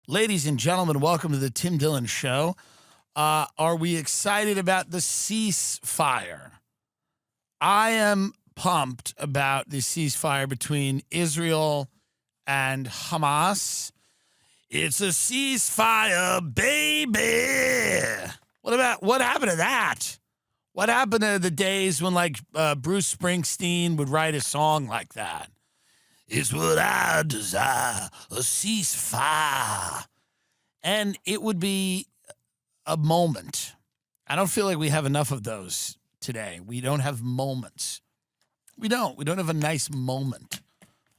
Ladies and gentlemen, welcome to the Tim Dillon Show. Are we excited about the ceasefire? I am pumped about the ceasefire between Israel and Hamas. It's a ceasefire, baby. What happened to that? What happened to the days when, Bruce Springsteen would write a song like that? It's what I desire, a ceasefire. And it would be a moment. I don't feel like we have enough of those today. We don't have moments. We don't have a nice moment.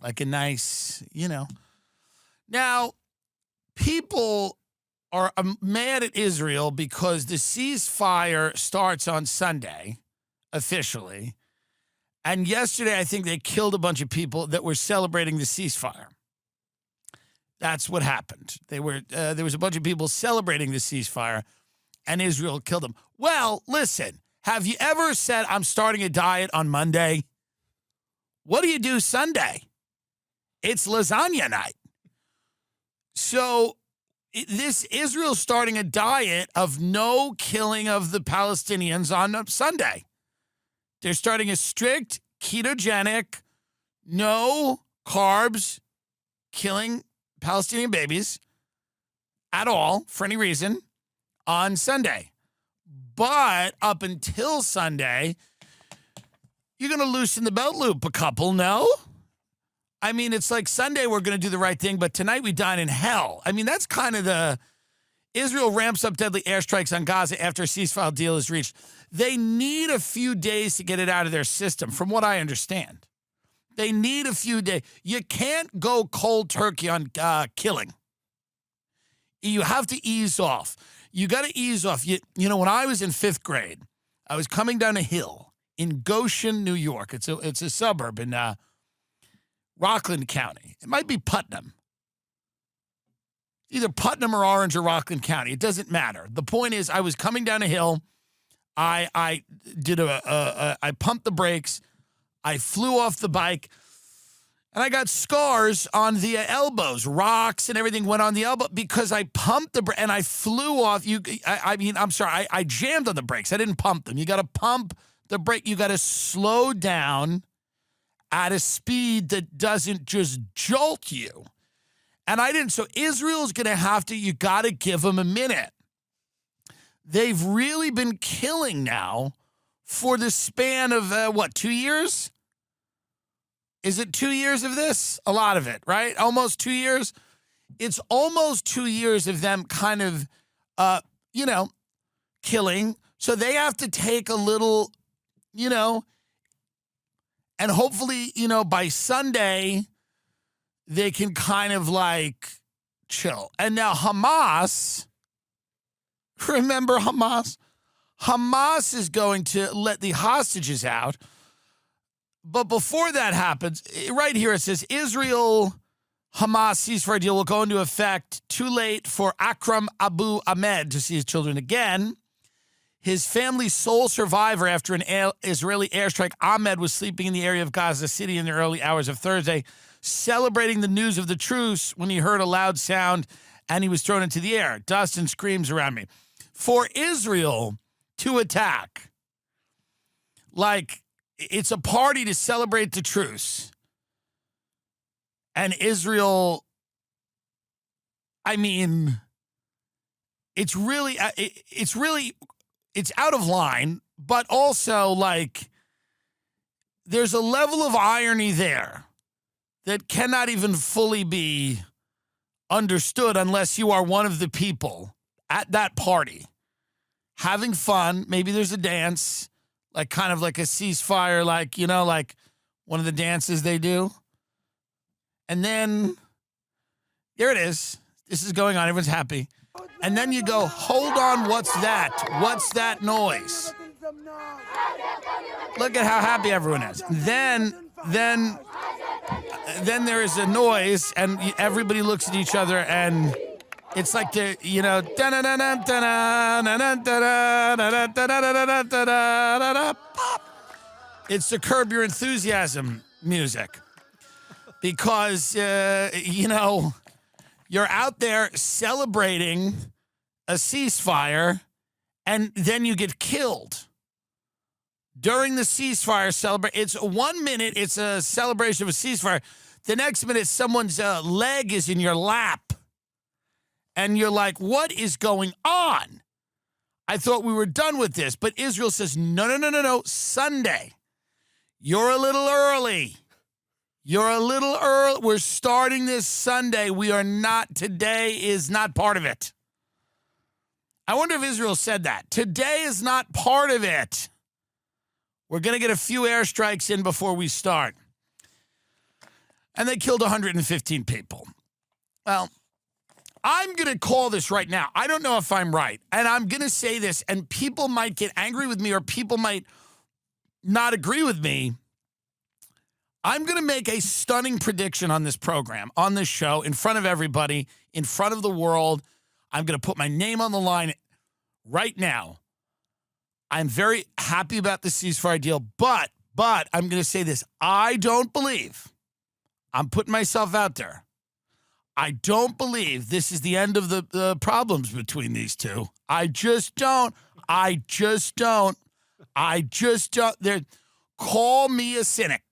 Like a nice, Now, people are mad at Israel because the ceasefire starts on Sunday, officially. And yesterday, I think they killed a bunch of people that were celebrating the ceasefire. That's what happened. There was a bunch of people celebrating the ceasefire, and Israel killed them. Well, listen, have you ever said, I'm starting a diet on Monday? What do you do Sunday? It's lasagna night. So this Israel starting a diet of no killing of the Palestinians on Sunday. They're starting a strict ketogenic, no carbs, killing Palestinian babies at all for any reason on Sunday. But up until Sunday, you're going to loosen the belt loop a couple, no? I mean, it's like Sunday we're going to do the right thing, but tonight we dine in hell. I mean, that's kind of Israel ramps up deadly airstrikes on Gaza after a ceasefire deal is reached. They need a few days to get it out of their system, from what I understand. They need a few days. You can't go cold turkey on killing. You have to ease off. You got to ease off. When I was in fifth grade, I was coming down a hill in Goshen, New York. It's a suburb in Rockland County. It might be Putnam. Either Putnam or Orange or Rockland County. It doesn't matter. The point is, I was coming down a hill. I pumped the brakes. I flew off the bike, and I got scars on the elbows. Rocks and everything went on the elbow because I pumped the brake, and I flew off. I jammed on the brakes. I didn't pump them. You got to pump the brake. You got to slow down at a speed that doesn't just jolt you. And I didn't. So Israel's going to have to, you got to give them a minute. They've really been killing now for the span of, 2 years? Is it 2 years of this? A lot of it, right? Almost 2 years? It's almost 2 years of them kind of, killing. So they have to take a little, and hopefully, by Sunday, they can kind of chill. And now Hamas, remember Hamas? Hamas is going to let the hostages out. But before that happens, right here it says, Israel Hamas ceasefire deal will go into effect too late for Akram Abu Ahmed to see his children again. His family's sole survivor after an Israeli airstrike, Ahmed, was sleeping in the area of Gaza City in the early hours of Thursday, celebrating the news of the truce when he heard a loud sound and he was thrown into the air. Dust and screams around me. For Israel to attack, it's a party to celebrate the truce. And Israel, it's out of line, but also there's a level of irony there that cannot even fully be understood unless you are one of the people at that party having fun. Maybe there's a dance, kind of like a ceasefire, one of the dances they do. And then there it is. This is going on. Everyone's happy. And then you go, hold on, what's that? What's that noise? Look at how happy everyone is. Then there is a noise, and everybody looks at each other, and it's like the, it's the Curb Your Enthusiasm music. Because, You're out there celebrating a ceasefire, and then you get killed. During the ceasefire celebration, it's 1 minute, it's a celebration of a ceasefire. The next minute, someone's leg is in your lap. And you're like, what is going on? I thought we were done with this. But Israel says, no, Sunday. You're a little early. You're a little early. We're starting this Sunday. We are not, today is not part of it. I wonder if Israel said that. Today is not part of it. We're going to get a few airstrikes in before we start. And they killed 115 people. Well, I'm going to call this right now. I don't know if I'm right. And I'm going to say this, and people might get angry with me or people might not agree with me. I'm going to make a stunning prediction on this program, on this show, in front of everybody, in front of the world. I'm going to put my name on the line right now. I'm very happy about the ceasefire deal, but I'm going to say this. I don't believe, I'm putting myself out there, I don't believe this is the end of the problems between these two. I just don't. Call me a cynic.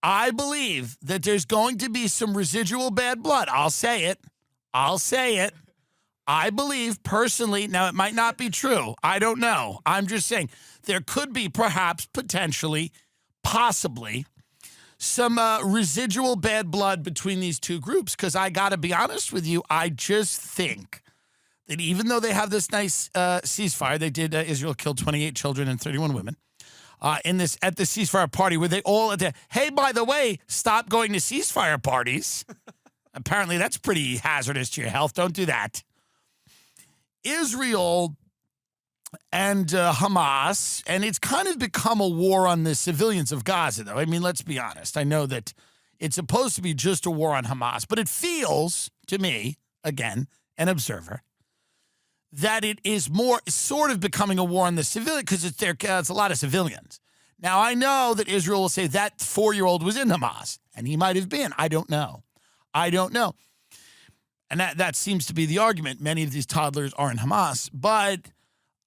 I believe that there's going to be some residual bad blood. I'll say it. I believe personally, now it might not be true. I don't know. I'm just saying there could be perhaps, potentially, possibly, some residual bad blood between these two groups, because I got to be honest with you, I just think that even though they have this nice ceasefire, they did, Israel killed 28 children and 31 women at the ceasefire party where they all, hey, by the way, stop going to ceasefire parties. Apparently that's pretty hazardous to your health. Don't do that. Israel and Hamas, and it's kind of become a war on the civilians of Gaza, though. I mean, let's be honest. I know that it's supposed to be just a war on Hamas, but it feels to me, again, an observer, that it is more sort of becoming a war on the civilian because it's a lot of civilians. Now, I know that Israel will say that 4-year-old was in Hamas, and he might have been. I don't know. And that seems to be the argument. Many of these toddlers are in Hamas. But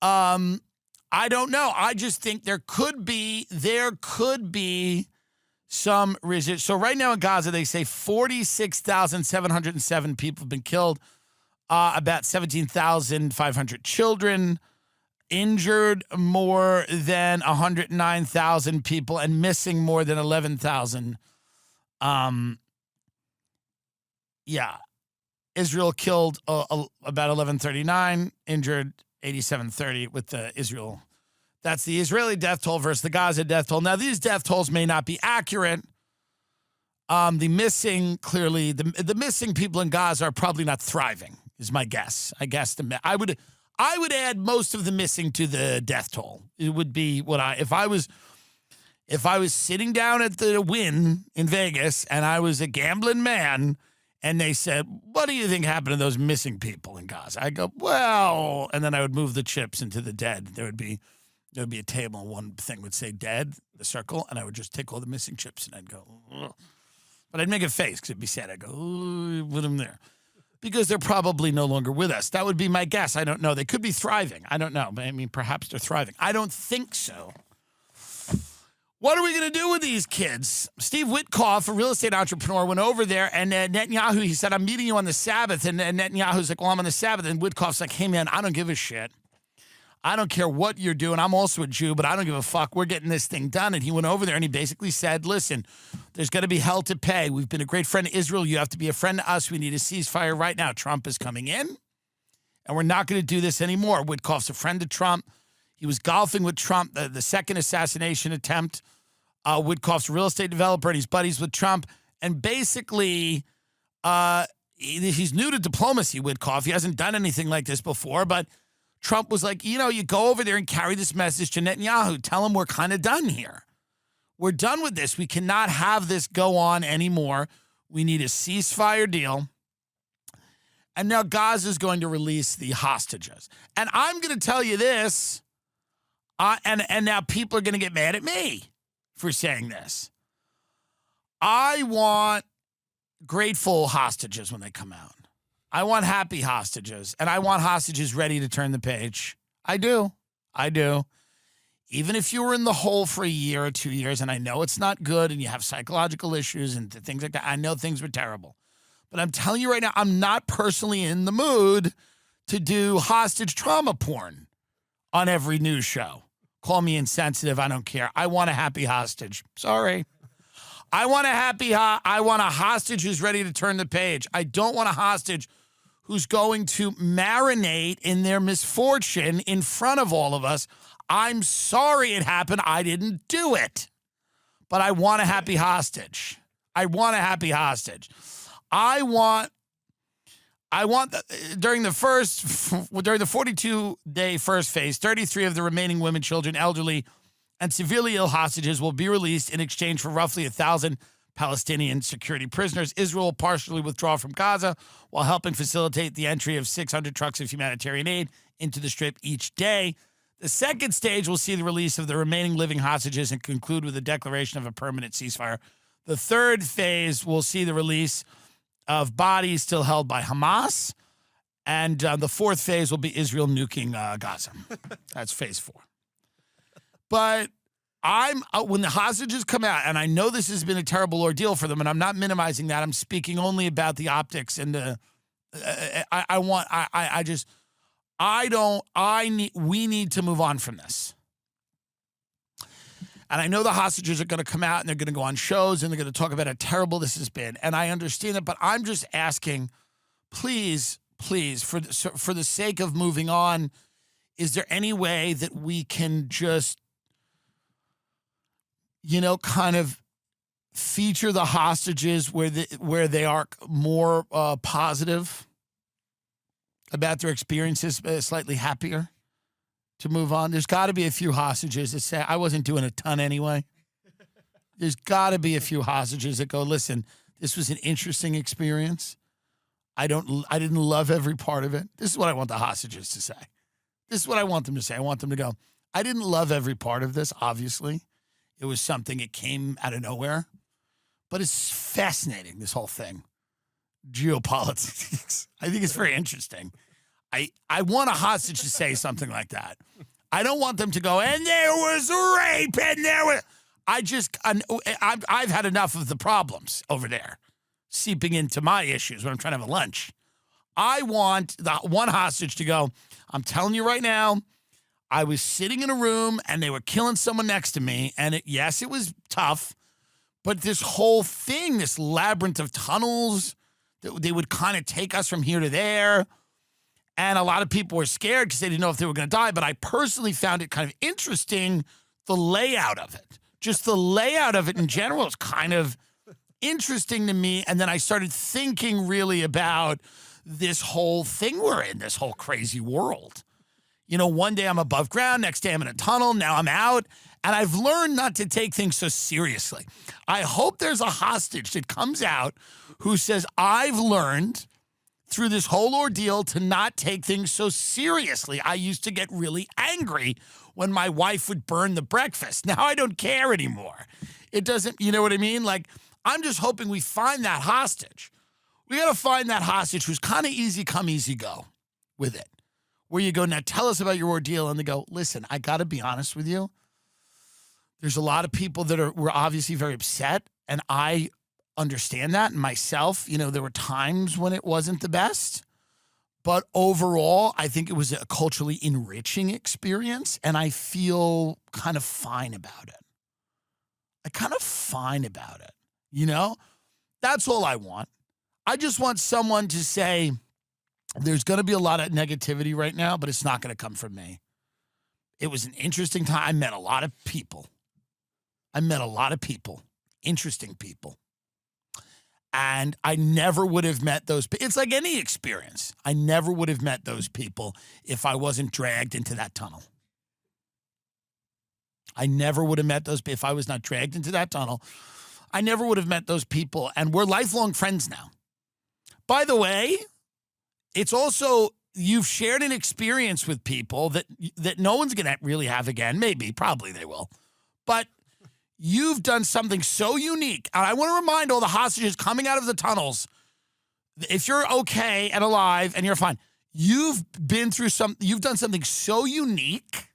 I don't know. I just think there could be some resistance. So right now in Gaza, they say 46,707 people have been killed, about 17,500 children, injured more than 109,000 people, and missing more than 11,000. Yeah. Israel killed about 1,139, injured 8,730 with the Israel. That's the Israeli death toll versus the Gaza death toll. Now, these death tolls may not be accurate. The missing people in Gaza are probably not thriving, is my guess. I would add most of the missing to the death toll. It would be if I was sitting down at the Wynn in Vegas and I was a gambling man, and they said, what do you think happened to those missing people in Gaza? I go, well, and then I would move the chips into the dead. There would be a table, and one thing would say dead, the circle, and I would just take all the missing chips, and I'd go, ugh. But I'd make a face because it'd be sad. I'd go, ooh, put them there. Because they're probably no longer with us. That would be my guess. I don't know. They could be thriving. I don't know. I mean, perhaps they're thriving. I don't think so. What are we going to do with these kids? Steve Witkoff, a real estate entrepreneur, went over there, and Netanyahu, he said, I'm meeting you on the Sabbath. And Netanyahu's like, well, I'm on the Sabbath. And Witkoff's like, hey, man, I don't give a shit. I don't care what you're doing. I'm also a Jew, but I don't give a fuck. We're getting this thing done. And he went over there, and he basically said, listen, there's going to be hell to pay. We've been a great friend to Israel. You have to be a friend to us. We need a ceasefire right now. Trump is coming in, and we're not going to do this anymore. Witkoff's a friend of Trump. He was golfing with Trump, the second assassination attempt. Witkoff's a real estate developer, and he's buddies with Trump. And basically, he's new to diplomacy, Witkoff. He hasn't done anything like this before, but Trump was like, you go over there and carry this message to Netanyahu. Tell him we're kind of done here. We're done with this. We cannot have this go on anymore. We need a ceasefire deal. And now Gaza is going to release the hostages. And I'm going to tell you this, and now people are going to get mad at me for saying this. I want grateful hostages when they come out. I want happy hostages, and I want hostages ready to turn the page. I do. Even if you were in the hole for a year or 2 years, and I know it's not good and you have psychological issues and things like that. I know things were terrible. But I'm telling you right now, I'm not personally in the mood to do hostage trauma porn on every news show. Call me insensitive. I don't care. I want a happy hostage. Sorry. I want a hostage who's ready to turn the page. I don't want a hostage who's going to marinate in their misfortune in front of all of us. I'm sorry it happened. I didn't do it. But I want a happy hostage. During the 42-day first phase, 33 of the remaining women, children, elderly, and severely ill hostages will be released in exchange for roughly 1,000 Palestinian security prisoners. Israel will partially withdraw from Gaza while helping facilitate the entry of 600 trucks of humanitarian aid into the Strip each day. The second stage will see the release of the remaining living hostages and conclude with a declaration of a permanent ceasefire. The third phase will see the release of bodies still held by Hamas. And the fourth phase will be Israel nuking Gaza. That's phase 4. But when the hostages come out, and I know this has been a terrible ordeal for them, and I'm not minimizing that. I'm speaking only about the optics and we need to move on from this. And I know the hostages are going to come out and they're going to go on shows and they're going to talk about how terrible this has been. And I understand it, but I'm just asking, please, for the sake of moving on, is there any way that we can just, kind of feature the hostages where they are more positive about their experiences, slightly happier to move on? There's got to be a few hostages that say, I wasn't doing a ton anyway. There's got to be a few hostages that go, listen, this was an interesting experience. I didn't love every part of it. This is what I want the hostages to say. This is what I want them to say. I want them to go, I didn't love every part of this, obviously. It was something, it came out of nowhere. But it's fascinating, this whole thing. Geopolitics. I think it's very interesting. I want a hostage to say something like that. I don't want them to go, and there was rape, and there was... I've had enough of the problems over there seeping into my issues when I'm trying to have a lunch. I want the one hostage to go, I'm telling you right now, I was sitting in a room and they were killing someone next to me, and yes, it was tough, but this whole thing, this labyrinth of tunnels, they would kind of take us from here to there. And a lot of people were scared because they didn't know if they were going to die. But I personally found it kind of interesting, the layout of it. Just the layout of it in general is kind of interesting to me. And then I started thinking really about this whole thing we're in, this whole crazy world. One day I'm above ground, next day I'm in a tunnel, now I'm out. And I've learned not to take things so seriously. I hope there's a hostage that comes out who says, I've learned through this whole ordeal to not take things so seriously. I used to get really angry when my wife would burn the breakfast. Now I don't care anymore. It doesn't, you know what I mean? Like, I'm just hoping we find that hostage. We got to find that hostage who's kind of easy come, easy go with it. Where you go, now tell us about your ordeal. And they go, listen, I got to be honest with you. There's a lot of people that were obviously very upset, and I understand that. And myself, there were times when it wasn't the best, but overall, I think it was a culturally enriching experience, and I feel kind of fine about it. That's all I want. I just want someone to say, there's going to be a lot of negativity right now, but it's not going to come from me. It was an interesting time. I met a lot of people, interesting people. And I never would have met those people. It's like any experience. I never would have met those people if I wasn't dragged into that tunnel. I never would have met those people if I was not dragged into that tunnel. I never would have met those people. And we're lifelong friends now. By the way, it's also, you've shared an experience with people that no one's going to really have again. Maybe, probably they will. But you've done something so unique. And I want to remind all the hostages coming out of the tunnels, if you're okay and alive and you're fine, you've done something so unique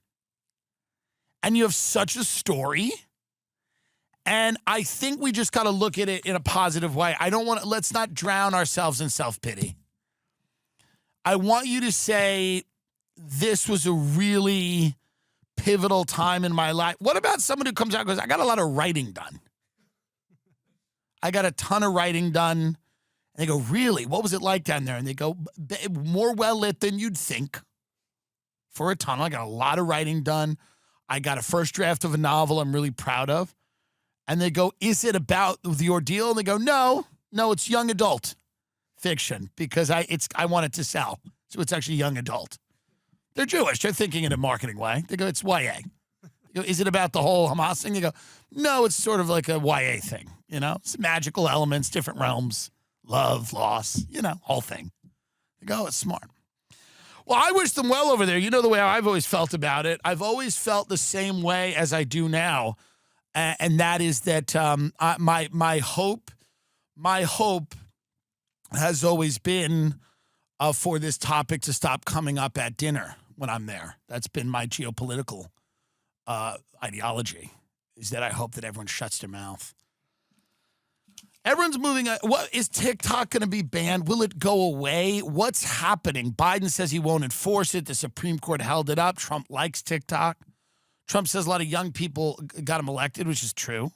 and you have such a story. And I think we just got to look at it in a positive way. Let's not drown ourselves in self-pity. I want you to say, this was a really pivotal time in my life. What about someone who comes out and goes, I got a lot of writing done. I got a ton of writing done. And they go, really? What was it like down there? And they go, more well-lit than you'd think for a tunnel. I got a lot of writing done. I got a first draft of a novel I'm really proud of. And they go, is it about the ordeal? And they go, no, it's young adult fiction because I want it to sell. So it's actually young adult. They're Jewish. They're thinking in a marketing way. They go, it's YA. They go, is it about the whole Hamas thing? They go, no, it's sort of like a YA thing. Some magical elements, different realms, love, loss, whole thing. They go, it's smart. Well, I wish them well over there. You know the way I've always felt about it. I've always felt the same way as I do now. And that is that my hope has always been for this topic to stop coming up at dinner when I'm there. That's been my geopolitical ideology, is that I hope that everyone shuts their mouth. Everyone's moving. What is TikTok going to be banned? Will it go away? What's happening? Biden says he won't enforce it. The Supreme Court held it up. Trump likes TikTok. Trump says a lot of young people got him elected, which is true.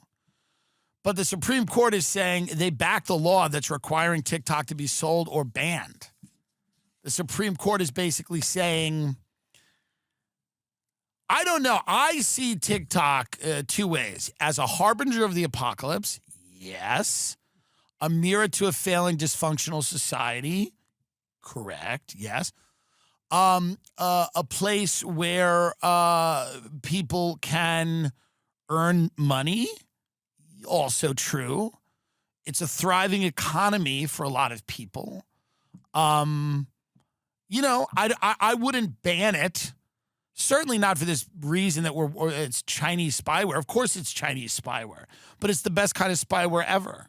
But the Supreme Court is saying they back the law that's requiring TikTok to be sold or banned. The Supreme Court is basically saying, I don't know. I see TikTok two ways. As a harbinger of the apocalypse, yes. A mirror to a failing, dysfunctional society, correct, yes. A place where people can earn money, also true. It's a thriving economy for a lot of people. I wouldn't ban it. Certainly not for this reason that it's Chinese spyware. Of course it's Chinese spyware, but it's the best kind of spyware ever.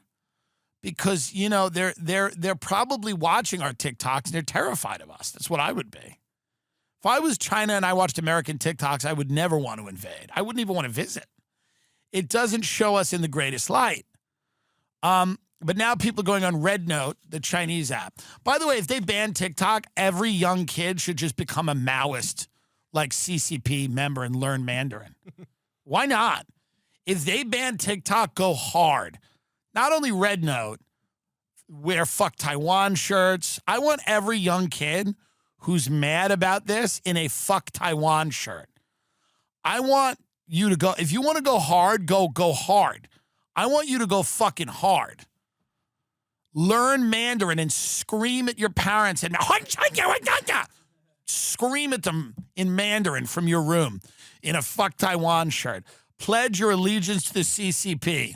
Because, they're probably watching our TikToks and they're terrified of us. That's what I would be. If I was China and I watched American TikToks, I would never want to invade. I wouldn't even want to visit. It doesn't show us in the greatest light. But now people are going on Red Note, the Chinese app. By the way, if they ban TikTok, every young kid should just become a Maoist, like CCP member and learn Mandarin. Why not? If they ban TikTok, go hard. Not only Red Note, wear Fuck Taiwan shirts. I want every young kid who's mad about this in a Fuck Taiwan shirt. I want you to go, if you want to go hard, go hard. I want you to go fucking hard. Learn Mandarin and scream at your parents and scream at them in Mandarin from your room in a Fuck Taiwan shirt. Pledge your allegiance to the CCP.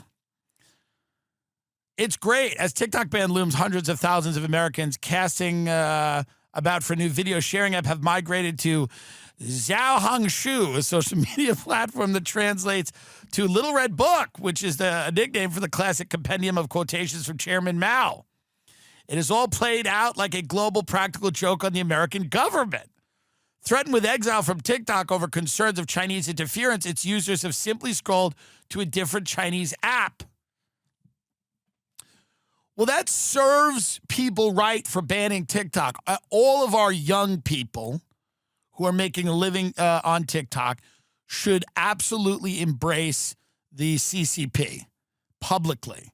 It's great. As TikTok ban looms, hundreds of thousands of Americans casting about for a new video sharing app have migrated to Xiaohongshu, a social media platform that translates to Little Red Book, which is a nickname for the classic compendium of quotations from Chairman Mao. It is all played out like a global practical joke on the American government. Threatened with exile from TikTok over concerns of Chinese interference, its users have simply scrolled to a different Chinese app. Well, that serves people right for banning TikTok. All of our young people who are making a living on TikTok should absolutely embrace the CCP publicly,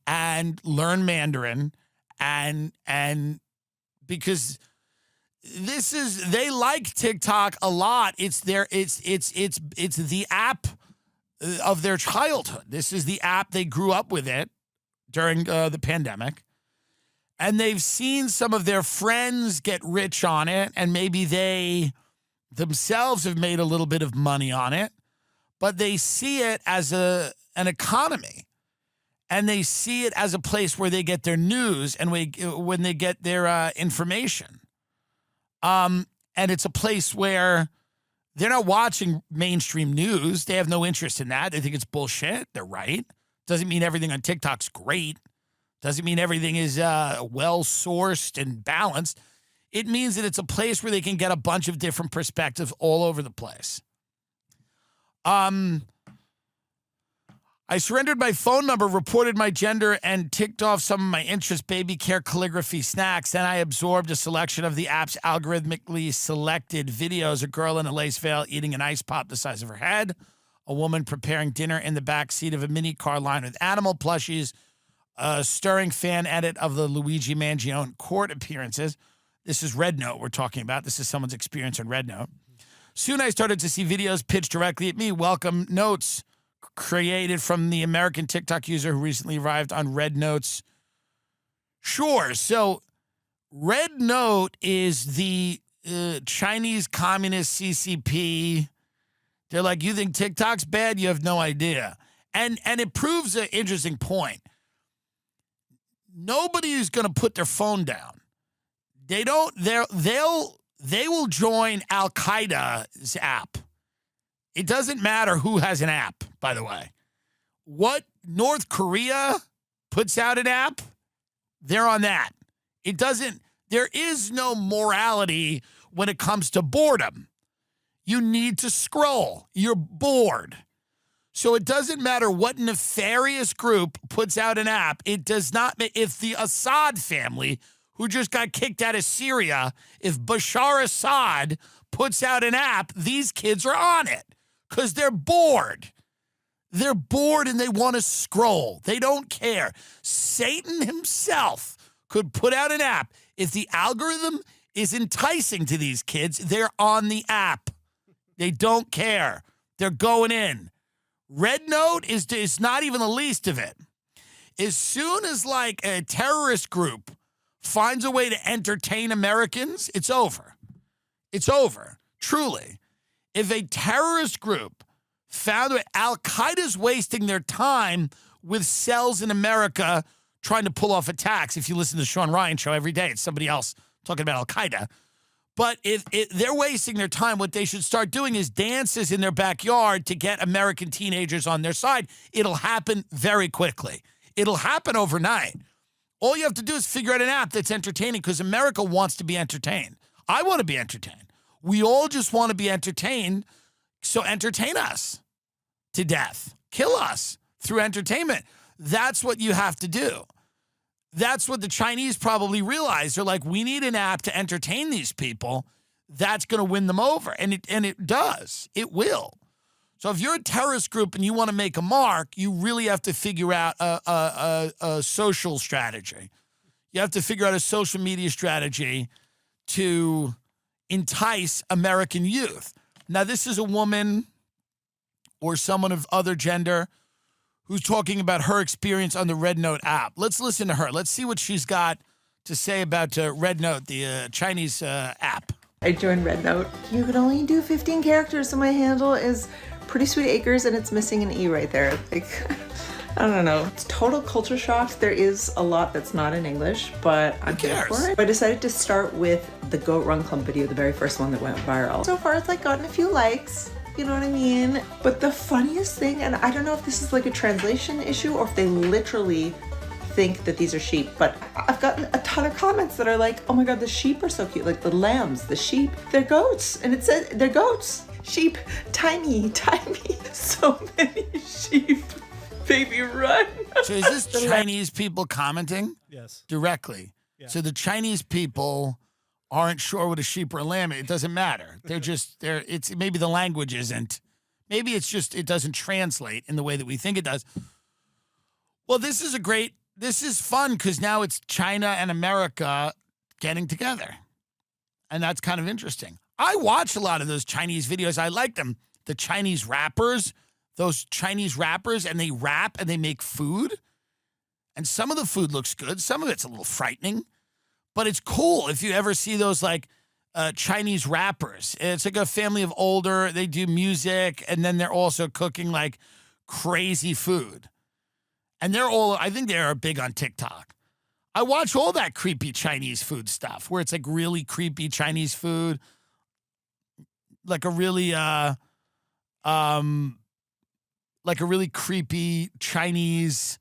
and learn Mandarin, and because they like TikTok a lot. It's the app of their childhood. This is the app they grew up with it during the pandemic. And they've seen some of their friends get rich on it, and maybe they themselves have made a little bit of money on it, but they see it as an economy, and they see it as a place where they get their news and when they get their information. And it's a place where They're not watching mainstream news. They have no interest in that. They think it's bullshit. They're right. Doesn't mean everything on TikTok's great. Doesn't mean everything is well-sourced and balanced. It means that it's a place where they can get a bunch of different perspectives all over the place. I surrendered my phone number, reported my gender, and ticked off some of my interests, baby care, calligraphy, snacks. Then I absorbed a selection of the app's algorithmically selected videos. A girl in a lace veil eating an ice pop the size of her head. A woman preparing dinner in the back seat of a mini car lined with animal plushies. A stirring fan edit of the Luigi Mangione court appearances. This is Red Note we're talking about. This is someone's experience on Red Note. Soon I started to see videos pitched directly at me. Welcome notes created from the American TikTok user who recently arrived on Red Note's. Sure. So Red Note is the Chinese Communist CCP. They're like, you think TikTok's bad? You have no idea. And it proves an interesting point. Nobody is going to put their phone down. They will join Al Qaeda's app. It doesn't matter who has an app, by the way. What North Korea puts out an app, they're on that. There is no morality when it comes to boredom. You need to scroll. You're bored. So it doesn't matter what nefarious group puts out an app. It does not, if the Assad family, who just got kicked out of Syria, if Bashar Assad puts out an app, these kids are on it because they're bored. They're bored and they want to scroll. They don't care. Satan himself could put out an app. If the algorithm is enticing to these kids, they're on the app. They don't care. They're going in. Red Note is not even the least of it. As soon as like a terrorist group finds a way to entertain Americans, it's over. It's over, truly. If a terrorist group found that Al Qaeda's wasting their time with cells in America trying to pull off attacks, if you listen to the Sean Ryan show every day, it's somebody else talking about Al Qaeda. But if they're wasting their time, what they should start doing is dances in their backyard to get American teenagers on their side. It'll happen very quickly. It'll happen overnight. All you have to do is figure out an app that's entertaining because America wants to be entertained. I want to be entertained. We all just want to be entertained, so entertain us to death. Kill us through entertainment. That's what you have to do. That's what the Chinese probably realize. They're like, we need an app to entertain these people. That's going to win them over. And it does. It will. So if you're a terrorist group and you want to make a mark, you really have to figure out a social strategy. You have to figure out a social media strategy to entice American youth. Now, this is a woman or someone of other gender who's talking about her experience on the Red Note app. Let's listen to her. Let's see what she's got to say about Red Note, the Chinese app. I joined Red Note. You could only do 15 characters, so my handle is Pretty Sweet Acres, and it's missing an E right there. Like, I don't know. It's total culture shock. There is a lot that's not in English, but I'm here for it. I decided to start with the Goat Run Club video, the very first one that went viral. So far, it's like gotten a few likes. You know what I mean? But the funniest thing, and I don't know if this is like a translation issue or if they literally think that these are sheep, but I've gotten a ton of comments that are like, oh my God, the sheep are so cute. Like the lambs, the sheep, they're goats. And it says they're goats. Sheep, tiny, tiny. So many sheep. Baby, run. So is this Chinese people commenting? Yes. Directly. Yeah. So the Chinese people aren't sure what a sheep or a lamb is. It doesn't matter. It's maybe the language isn't. Maybe it's just it doesn't translate in the way that we think it does. Well, this is fun because now it's China and America getting together. And that's kind of interesting. I watch a lot of those Chinese videos. I like them. The Chinese rappers, and they rap and they make food. And some of the food looks good. Some of it's a little frightening. But it's cool if you ever see those like Chinese rappers. It's like a family of older, they do music, and then they're also cooking like crazy food. And I think they're big on TikTok. I watch all that creepy Chinese food stuff where it's like really creepy Chinese food. like a really creepy Chinese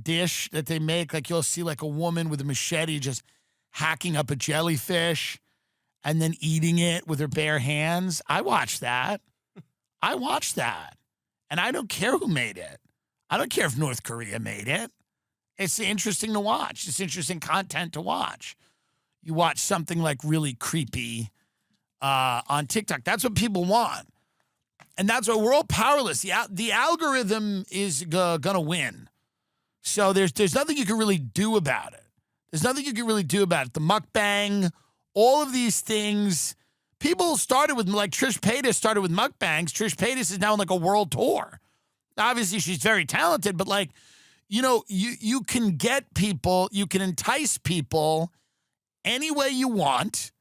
dish that they make. Like you'll see like a woman with a machete just hacking up a jellyfish and then eating it with her bare hands. I watched that. And I don't care who made it. I don't care if North Korea made it. It's interesting to watch. It's interesting content to watch. You watch something like really creepy on TikTok. That's what people want. And that's why we're all powerless. The algorithm is going to win. So there's nothing you can really do about it. The mukbang, all of these things. People started with, like Trish Paytas started with mukbangs. Trish Paytas is now on like a world tour. Obviously, she's very talented, but like, you know, you can get people, you can entice people any way you want.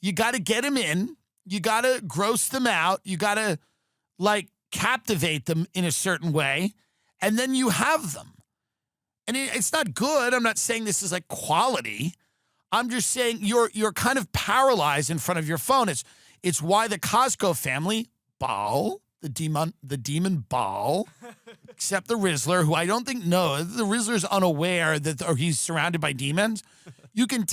You got to get them in. You got to gross them out. You got to like captivate them in a certain way. And then you have them. And it's not good. I'm not saying this is like quality. I'm just saying you're kind of paralyzed in front of your phone. It's why the Costco family, Baal, the demon Baal, except the Rizzler, who I don't think knows. The Rizzler's unaware that he's surrounded by demons. You can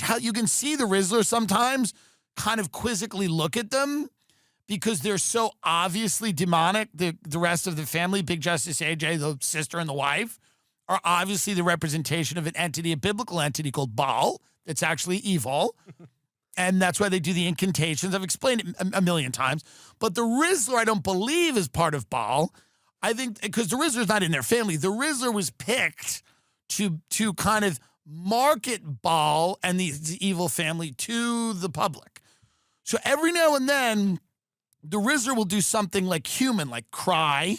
see the Rizzler sometimes kind of quizzically look at them because they're so obviously demonic. The rest of the family, Big Justice AJ, the sister and the wife, are obviously the representation of an entity, a biblical entity called Baal, that's actually evil. And that's why they do the incantations. I've explained it a million times. But the Rizzler, I don't believe, is part of Baal. I think because the Rizzler's not in their family. The Rizzler was picked to kind of market Baal and the evil family to the public. So every now and then, the Rizzler will do something like human, like cry,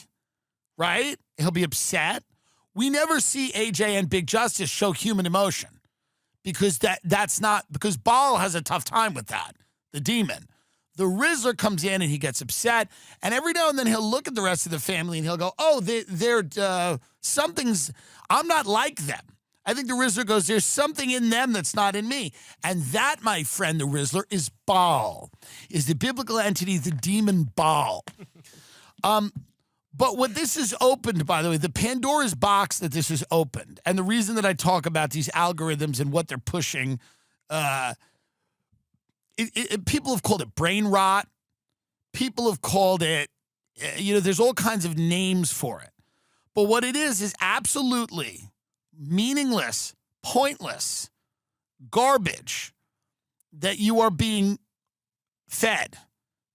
right? He'll be upset. We never see AJ and Big Justice show human emotion. Because because Baal has a tough time with that, the demon. The Rizzler comes in and he gets upset, and every now and then he'll look at the rest of the family and he'll go, "Oh, something's. I'm not like them." I think the Rizzler goes, "There's something in them that's not in me," and that, my friend, the Rizzler is Baal, is the biblical entity, the demon Baal. But what this has opened, by the way, the Pandora's box that this has opened, and the reason that I talk about these algorithms and what they're pushing, people have called it brain rot. People have called it, there's all kinds of names for it. But what it is absolutely meaningless, pointless garbage that you are being fed,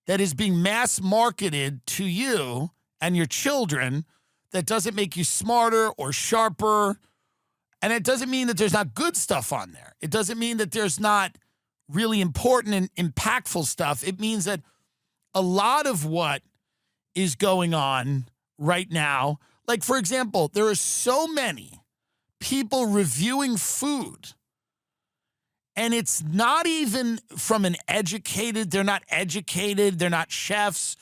that is being mass marketed to you and your children, that doesn't make you smarter or sharper. And it doesn't mean that there's not good stuff on there. It doesn't mean that there's not really important and impactful stuff. It means that a lot of what is going on right now, like, for example, there are so many people reviewing food, and it's not even from an educated, they're not educated, they're not chefs.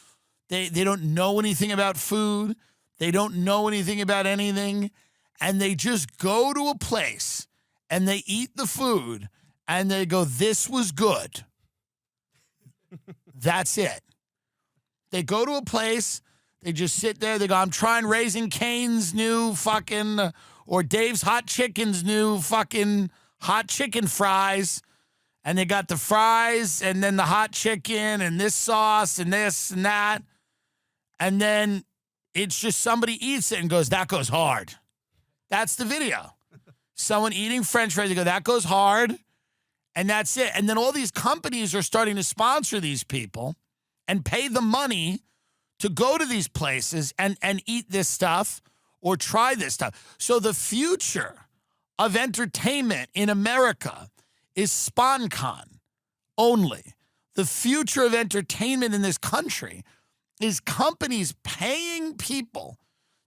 They don't know anything about food. They don't know anything about anything. And they just go to a place and they eat the food and they go, "This was good." That's it. They go to a place, they just sit there, they go, "I'm trying Raising Cane's new fucking, or Dave's Hot Chicken's new fucking hot chicken fries." And they got the fries and then the hot chicken and this sauce and this and that. And then it's just somebody eats it and goes, "That goes hard." That's the video. Someone eating French fries, they go, "That goes hard." And that's it. And then all these companies are starting to sponsor these people and pay them money to go to these places and eat this stuff or try this stuff. So the future of entertainment in America is SponCon only. The future of entertainment in this country is companies paying people,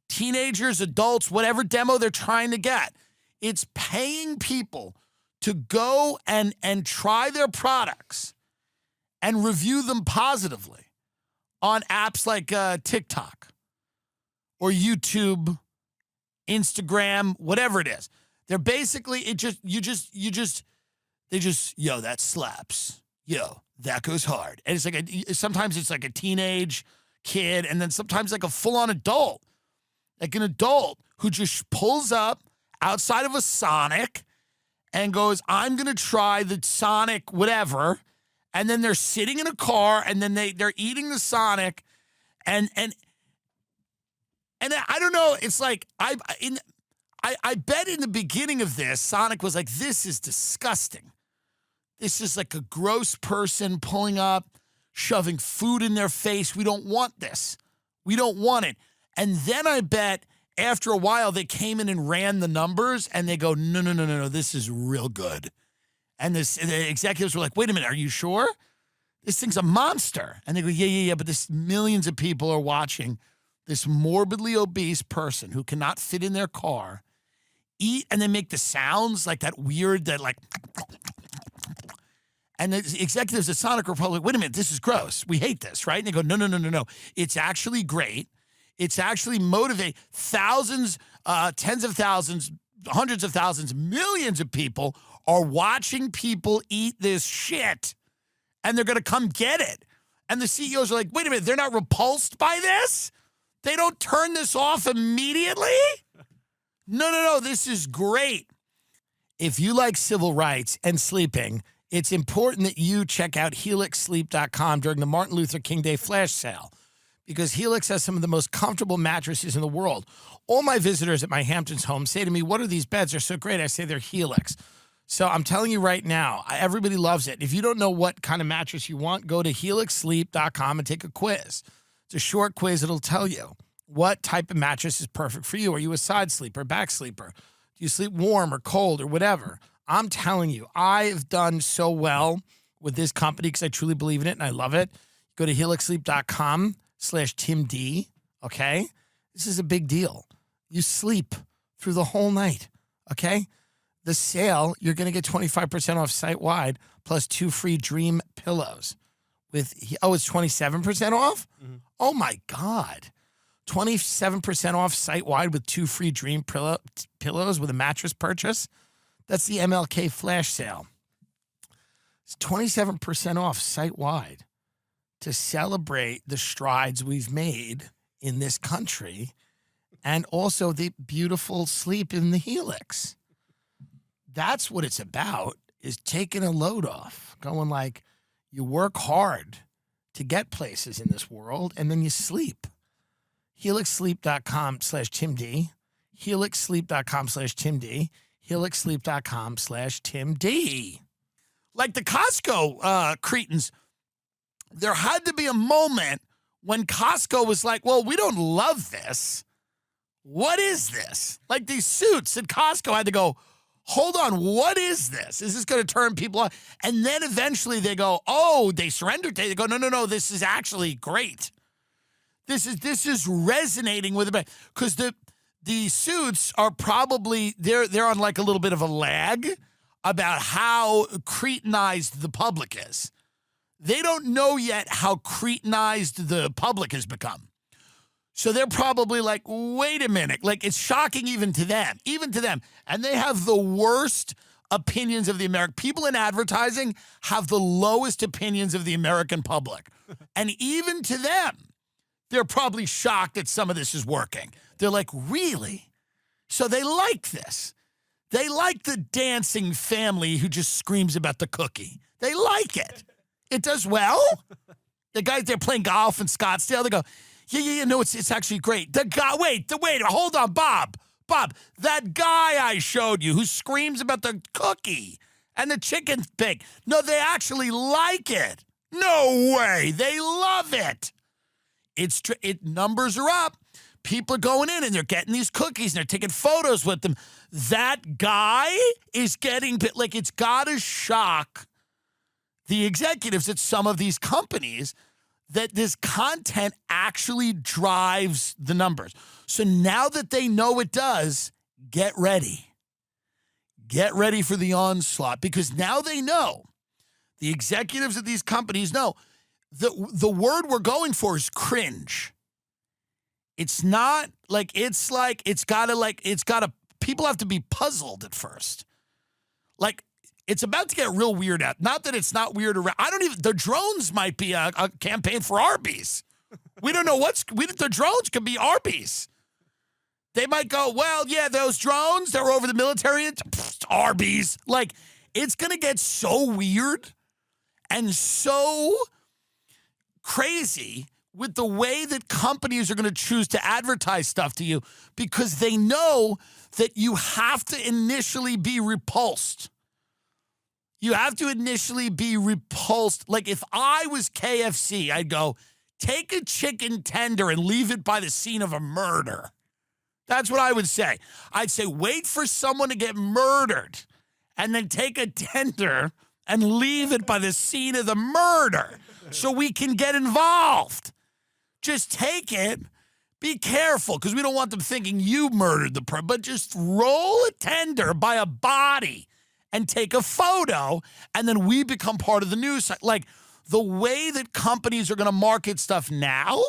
teenagers, adults, whatever demo they're trying to get. It's paying people to go and try their products and review them positively on apps like TikTok or YouTube, Instagram, whatever it is. They're basically, "Yo, that slaps. yo, that goes hard. And it's like sometimes it's like a teenage kid, and then sometimes like a full-on adult, like an adult who just pulls up outside of a Sonic and goes, I'm going to try the Sonic whatever, and then they're sitting in a car, and then they're eating the Sonic, and I don't know, it's like, I bet in the beginning of this, Sonic was like, this is disgusting. This is like a gross person pulling up, shoving food in their face. We don't want this. We don't want it. And then I bet after a while they came in and ran the numbers and they go, no, this is real good. And the executives were like, wait a minute, are you sure? This thing's a monster. And they go, yeah, but this millions of people are watching this morbidly obese person who cannot fit in their car eat, and they make the sounds like that weird, that like, and the executives at Sonic were probably, wait a minute, this is gross. We hate this, right? And they go, no. It's actually great. It's actually motivate thousands, tens of thousands, hundreds of thousands, millions of people are watching people eat this shit, and they're going to come get it. And the CEOs are like, wait a minute, they're not repulsed by this? They don't turn this off immediately? No, this is great. If you like civil rights and sleeping, it's important that you check out HelixSleep.com during the Martin Luther King Day flash sale, because Helix has some of the most comfortable mattresses in the world. All my visitors at my Hamptons home say to me, what are these beds? They're so great. I say they're Helix. So I'm telling you right now, everybody loves it. If you don't know what kind of mattress you want, go to HelixSleep.com and take a quiz. It's a short quiz. It'll tell you what type of mattress is perfect for you. Are you a side sleeper, back sleeper? Do you sleep warm or cold or whatever? I'm telling you, I've done so well with this company because I truly believe in it and I love it. Go to HelixSleep.com/TimD, okay? This is a big deal. You sleep through the whole night, okay? The sale, you're going to get 25% off site-wide plus 2 free Dream pillows. It's 27% off? Mm-hmm. Oh, my God. 27% off site-wide with 2 free Dream pillows with a mattress purchase. That's the MLK flash sale. It's 27% off site-wide to celebrate the strides we've made in this country and also the beautiful sleep in the Helix. That's what it's about, is taking a load off, going like, you work hard to get places in this world, and then you sleep. HelixSleep.com/TimD. HelixSleep.com/TimD. HelixSleep.com/TimD. Like the Costco cretins, there had to be a moment when Costco was like, well, we don't love this. What is this? Like these suits at Costco had to go, hold on, what is this? Is this going to turn people off? And then eventually they go, oh, they surrendered. They go, no, this is actually great. This is resonating with it, because the suits are probably, they're on like a little bit of a lag about how cretinized the public is. They don't know yet how cretinized the public has become. So they're probably like, wait a minute. Like, it's shocking even to them. And they have the worst opinions of the American people in advertising, have the lowest opinions of the American public. And even to them, they're probably shocked that some of this is working. They're like, really? So they like this. They like the dancing family who just screams about the cookie. They like it. It does well. The guys, they're playing golf in Scottsdale. They go, yeah, no, it's actually great. The guy, wait, hold on, Bob, that guy I showed you who screams about the cookie and the chicken pig. No, they actually like it. No way. They love it. Numbers are up. People are going in and they're getting these cookies and they're taking photos with them. That guy is getting, like, it's got to shock the executives at some of these companies that this content actually drives the numbers. So now that they know it does, get ready. Get ready for the onslaught, because now they know, the executives of these companies know, the word we're going for is cringe. It's not like, it's gotta, people have to be puzzled at first. Like, It's about to get real weird out. Not that it's not weird around. I don't even, the drones might be a campaign for Arby's. We don't know the drones could be Arby's. They might go, well, yeah, those drones, they're over the military. Arby's. Like, it's going to get so weird and so crazy with the way that companies are going to choose to advertise stuff to you because they know that you have to initially be repulsed. You have to initially be repulsed. Like if I was KFC, I'd go, take a chicken tender and leave it by the scene of a murder. That's what I would say. I'd say, wait for someone to get murdered and then take a tender and leave it by the scene of the murder so we can get involved. Just take it. Be careful because we don't want them thinking you murdered the person, but just roll a tender by a body and take a photo, and then we become part of the news. Like, the way that companies are going to market stuff now,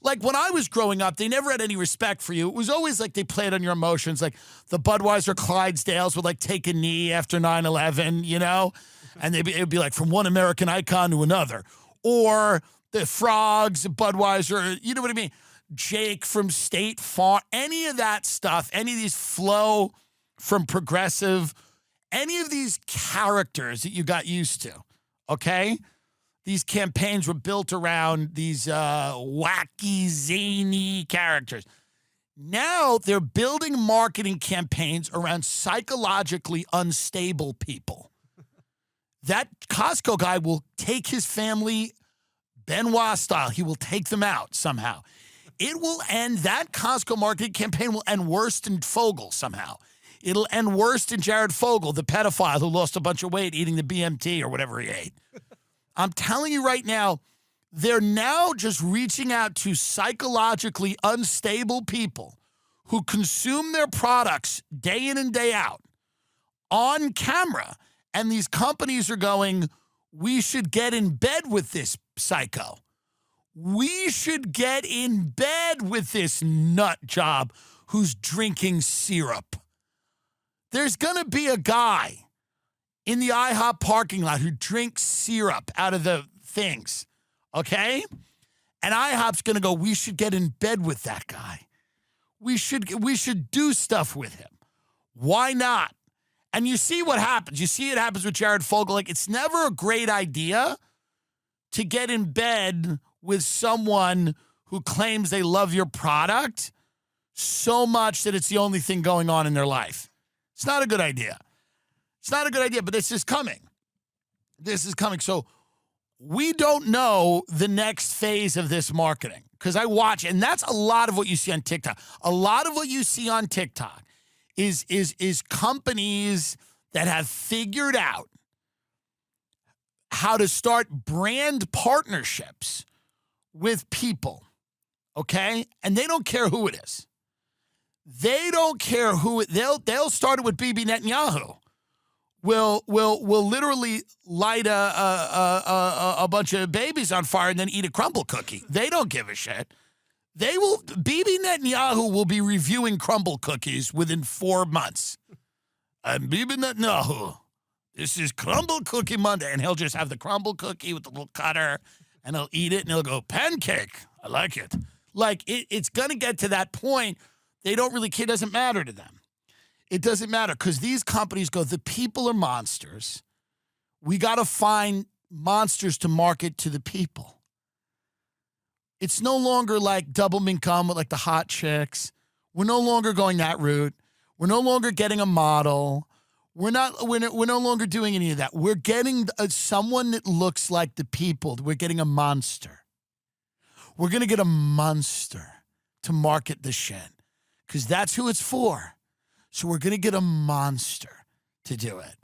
like when I was growing up, they never had any respect for you. It was always like they played on your emotions. Like the Budweiser Clydesdales would like take a knee after 9/11, you know? And it would be like from one American icon to another. Or the Frogs, Budweiser, you know what I mean? Jake from State Farm, any of that stuff, any of these Flo from Progressive, any of these characters that you got used to, okay? These campaigns were built around these wacky, zany characters. Now they're building marketing campaigns around psychologically unstable people. That Costco guy will take his family Benoit style. He will take them out somehow. It will end, that Costco marketing campaign will end worse than Fogel somehow. It'll end worse than Jared Fogle, the pedophile who lost a bunch of weight eating the BMT or whatever he ate. I'm telling you right now, they're now just reaching out to psychologically unstable people who consume their products day in and day out on camera. And these companies are going, we should get in bed with this psycho. We should get in bed with this nut job who's drinking syrup. There's going to be a guy in the IHOP parking lot who drinks syrup out of the things, okay? And IHOP's going to go, we should get in bed with that guy. We should do stuff with him. Why not? And you see what happens. You see it happens with Jared Fogle. Like, it's never a great idea to get in bed with someone who claims they love your product so much that it's the only thing going on in their life. It's not a good idea. It's not a good idea, but this is coming. This is coming. So we don't know the next phase of this marketing because I watch, and that's a lot of what you see on TikTok. A lot of what you see on TikTok is companies that have figured out how to start brand partnerships with people, okay? And they don't care who it is. They don't care who they'll start it with Bibi Netanyahu. Will literally light a bunch of babies on fire and then eat a crumble cookie. They don't give a shit. Bibi Netanyahu will be reviewing crumble cookies within 4 months. I'm Bibi Netanyahu. This is Crumble Cookie Monday. And he'll just have the crumble cookie with the little cutter and he'll eat it and he'll go, pancake. I like it. Like, it's going to get to that point. They don't really care. It doesn't matter to them. It doesn't matter because these companies go, the people are monsters. We got to find monsters to market to the people. It's no longer like double minkum with like the hot chicks. We're no longer going that route. We're no longer getting a model. We're no longer doing any of that. We're getting someone that looks like the people. We're getting a monster. We're going to get a monster to market the shit because that's who it's for. So we're going to get a monster to do it.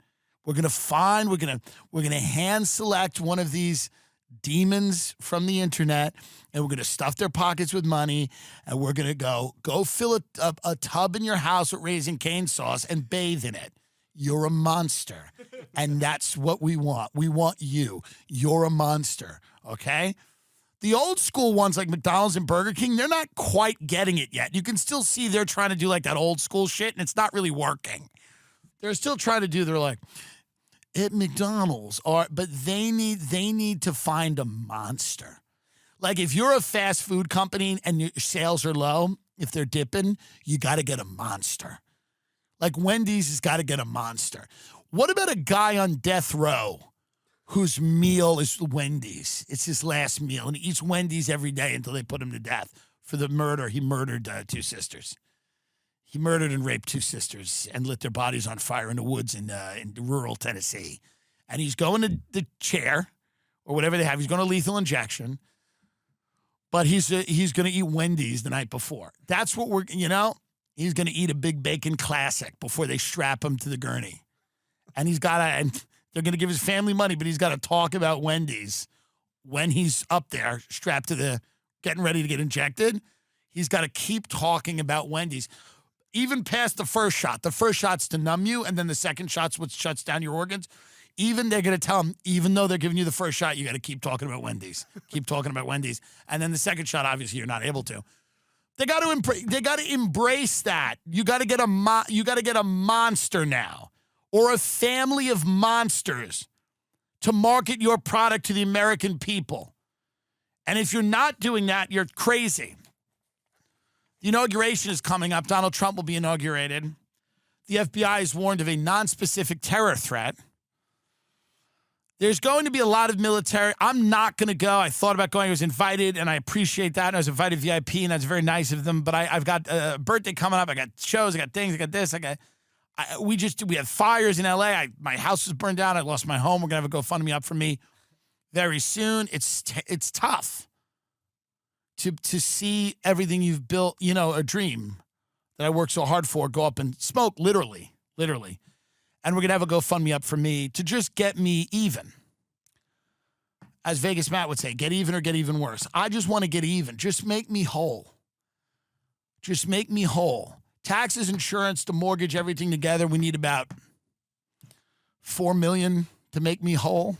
We're going to hand select one of these demons from the internet, and we're going to stuff their pockets with money, and we're going to go fill a tub in your house with Raising Cane sauce and bathe in it. You're a monster, and that's what we want. We want you. You're a monster, okay? The old school ones like McDonald's and Burger King, they're not quite getting it yet. You can still see they're trying to do like that old school shit, and it's not really working. They're still trying to do, they're like, at McDonald's but they need to find a monster. Like if you're a fast food company and your sales are low, if they're dipping, you got to get a monster. Like Wendy's has got to get a monster. What about a guy on death row whose meal is Wendy's? It's his last meal, and he eats Wendy's every day until they put him to death for the murder. He murdered 2 sisters. He murdered and raped 2 sisters and lit their bodies on fire in the woods in rural Tennessee. And he's going to the chair or whatever they have. He's going to lethal injection, but he's going to eat Wendy's the night before. That's what he's going to eat a big bacon classic before they strap him to the gurney. And and they're going to give his family money, but he's got to talk about Wendy's when he's up there strapped to getting ready to get injected. He's got to keep talking about Wendy's. Even past the first shot. The first shot's to numb you, and then the second shot's what shuts down your organs. Even they're going to tell him, even though they're giving you the first shot, you got to keep talking about Wendy's. Keep talking about Wendy's. And then the second shot, obviously, you're not able to. They got to embrace that. You got to get a monster now, or a family of monsters to market your product to the American people. And if you're not doing that, you're crazy. The inauguration is coming up. Donald Trump will be inaugurated. The FBI is warned of a nonspecific terror threat. There's going to be a lot of military. I'm not going to go. I thought about going. I was invited, and I appreciate that. I was invited VIP, and that's very nice of them. But I've got a birthday coming up. I got shows. I got things. I got this. We had fires in LA. My house was burned down. I lost my home. We're going to have a GoFundMe up for me very soon. It's tough to see everything you've built, a dream that I worked so hard for, go up in smoke, literally. And we're going to have a GoFundMe up for me to just get me even. As Vegas Matt would say, get even or get even worse. I just want to get even. Just make me whole. Just make me whole. Taxes, insurance, the mortgage, everything together, we need about $4 million to make me whole.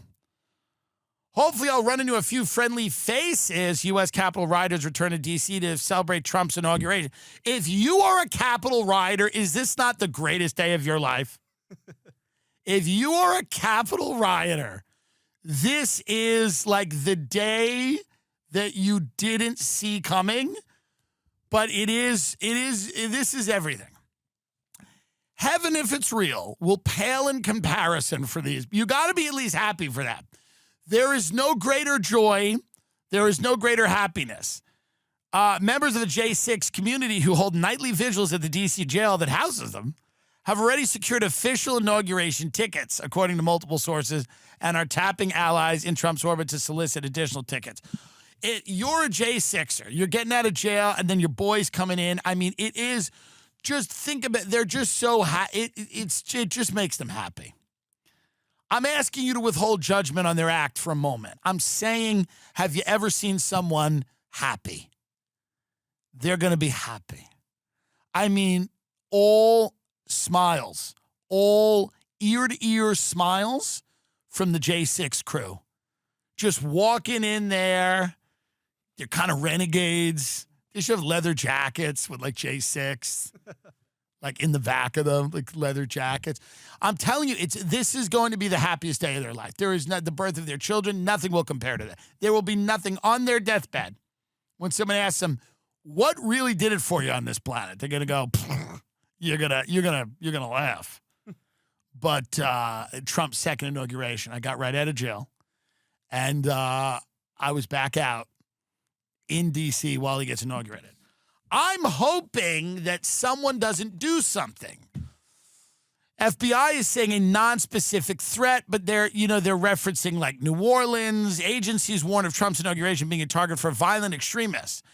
Hopefully, I'll run into a few friendly faces. U.S. Capitol rioters return to D.C. to celebrate Trump's inauguration. If you are a Capitol rioter, is this not the greatest day of your life? If you are a Capitol rioter, this is like the day that you didn't see coming, but this is everything. Heaven, if it's real, will pale in comparison for these. You got to be at least happy for that. There is no greater joy. There is no greater happiness. Members of the J6 community who hold nightly vigils at the D.C. jail that houses them have already secured official inauguration tickets, according to multiple sources, and are tapping allies in Trump's orbit to solicit additional tickets. You're a J6er. You're getting out of jail, and then your boy's coming in. I mean, it is just think about it. They're just so it just makes them happy. I'm asking you to withhold judgment on their act for a moment. I'm saying, have you ever seen someone happy? They're going to be happy. I mean, all smiles, all ear-to-ear smiles from the J6 crew. Just walking in there. They're kind of renegades. They should have leather jackets with like J6. Like in the back of them, like leather jackets. I'm telling you, this is going to be the happiest day of their life. There is not the birth of their children. Nothing will compare to that. There will be nothing on their deathbed. When someone asks them, what really did it for you on this planet? They're going to go, you're gonna laugh. But Trump's second inauguration, I got right out of jail. And I was back out in D.C. while he gets inaugurated. I'm hoping that someone doesn't do something. FBI is saying a non-specific threat, but they're referencing like New Orleans. Agencies warn of Trump's inauguration being a target for violent extremists.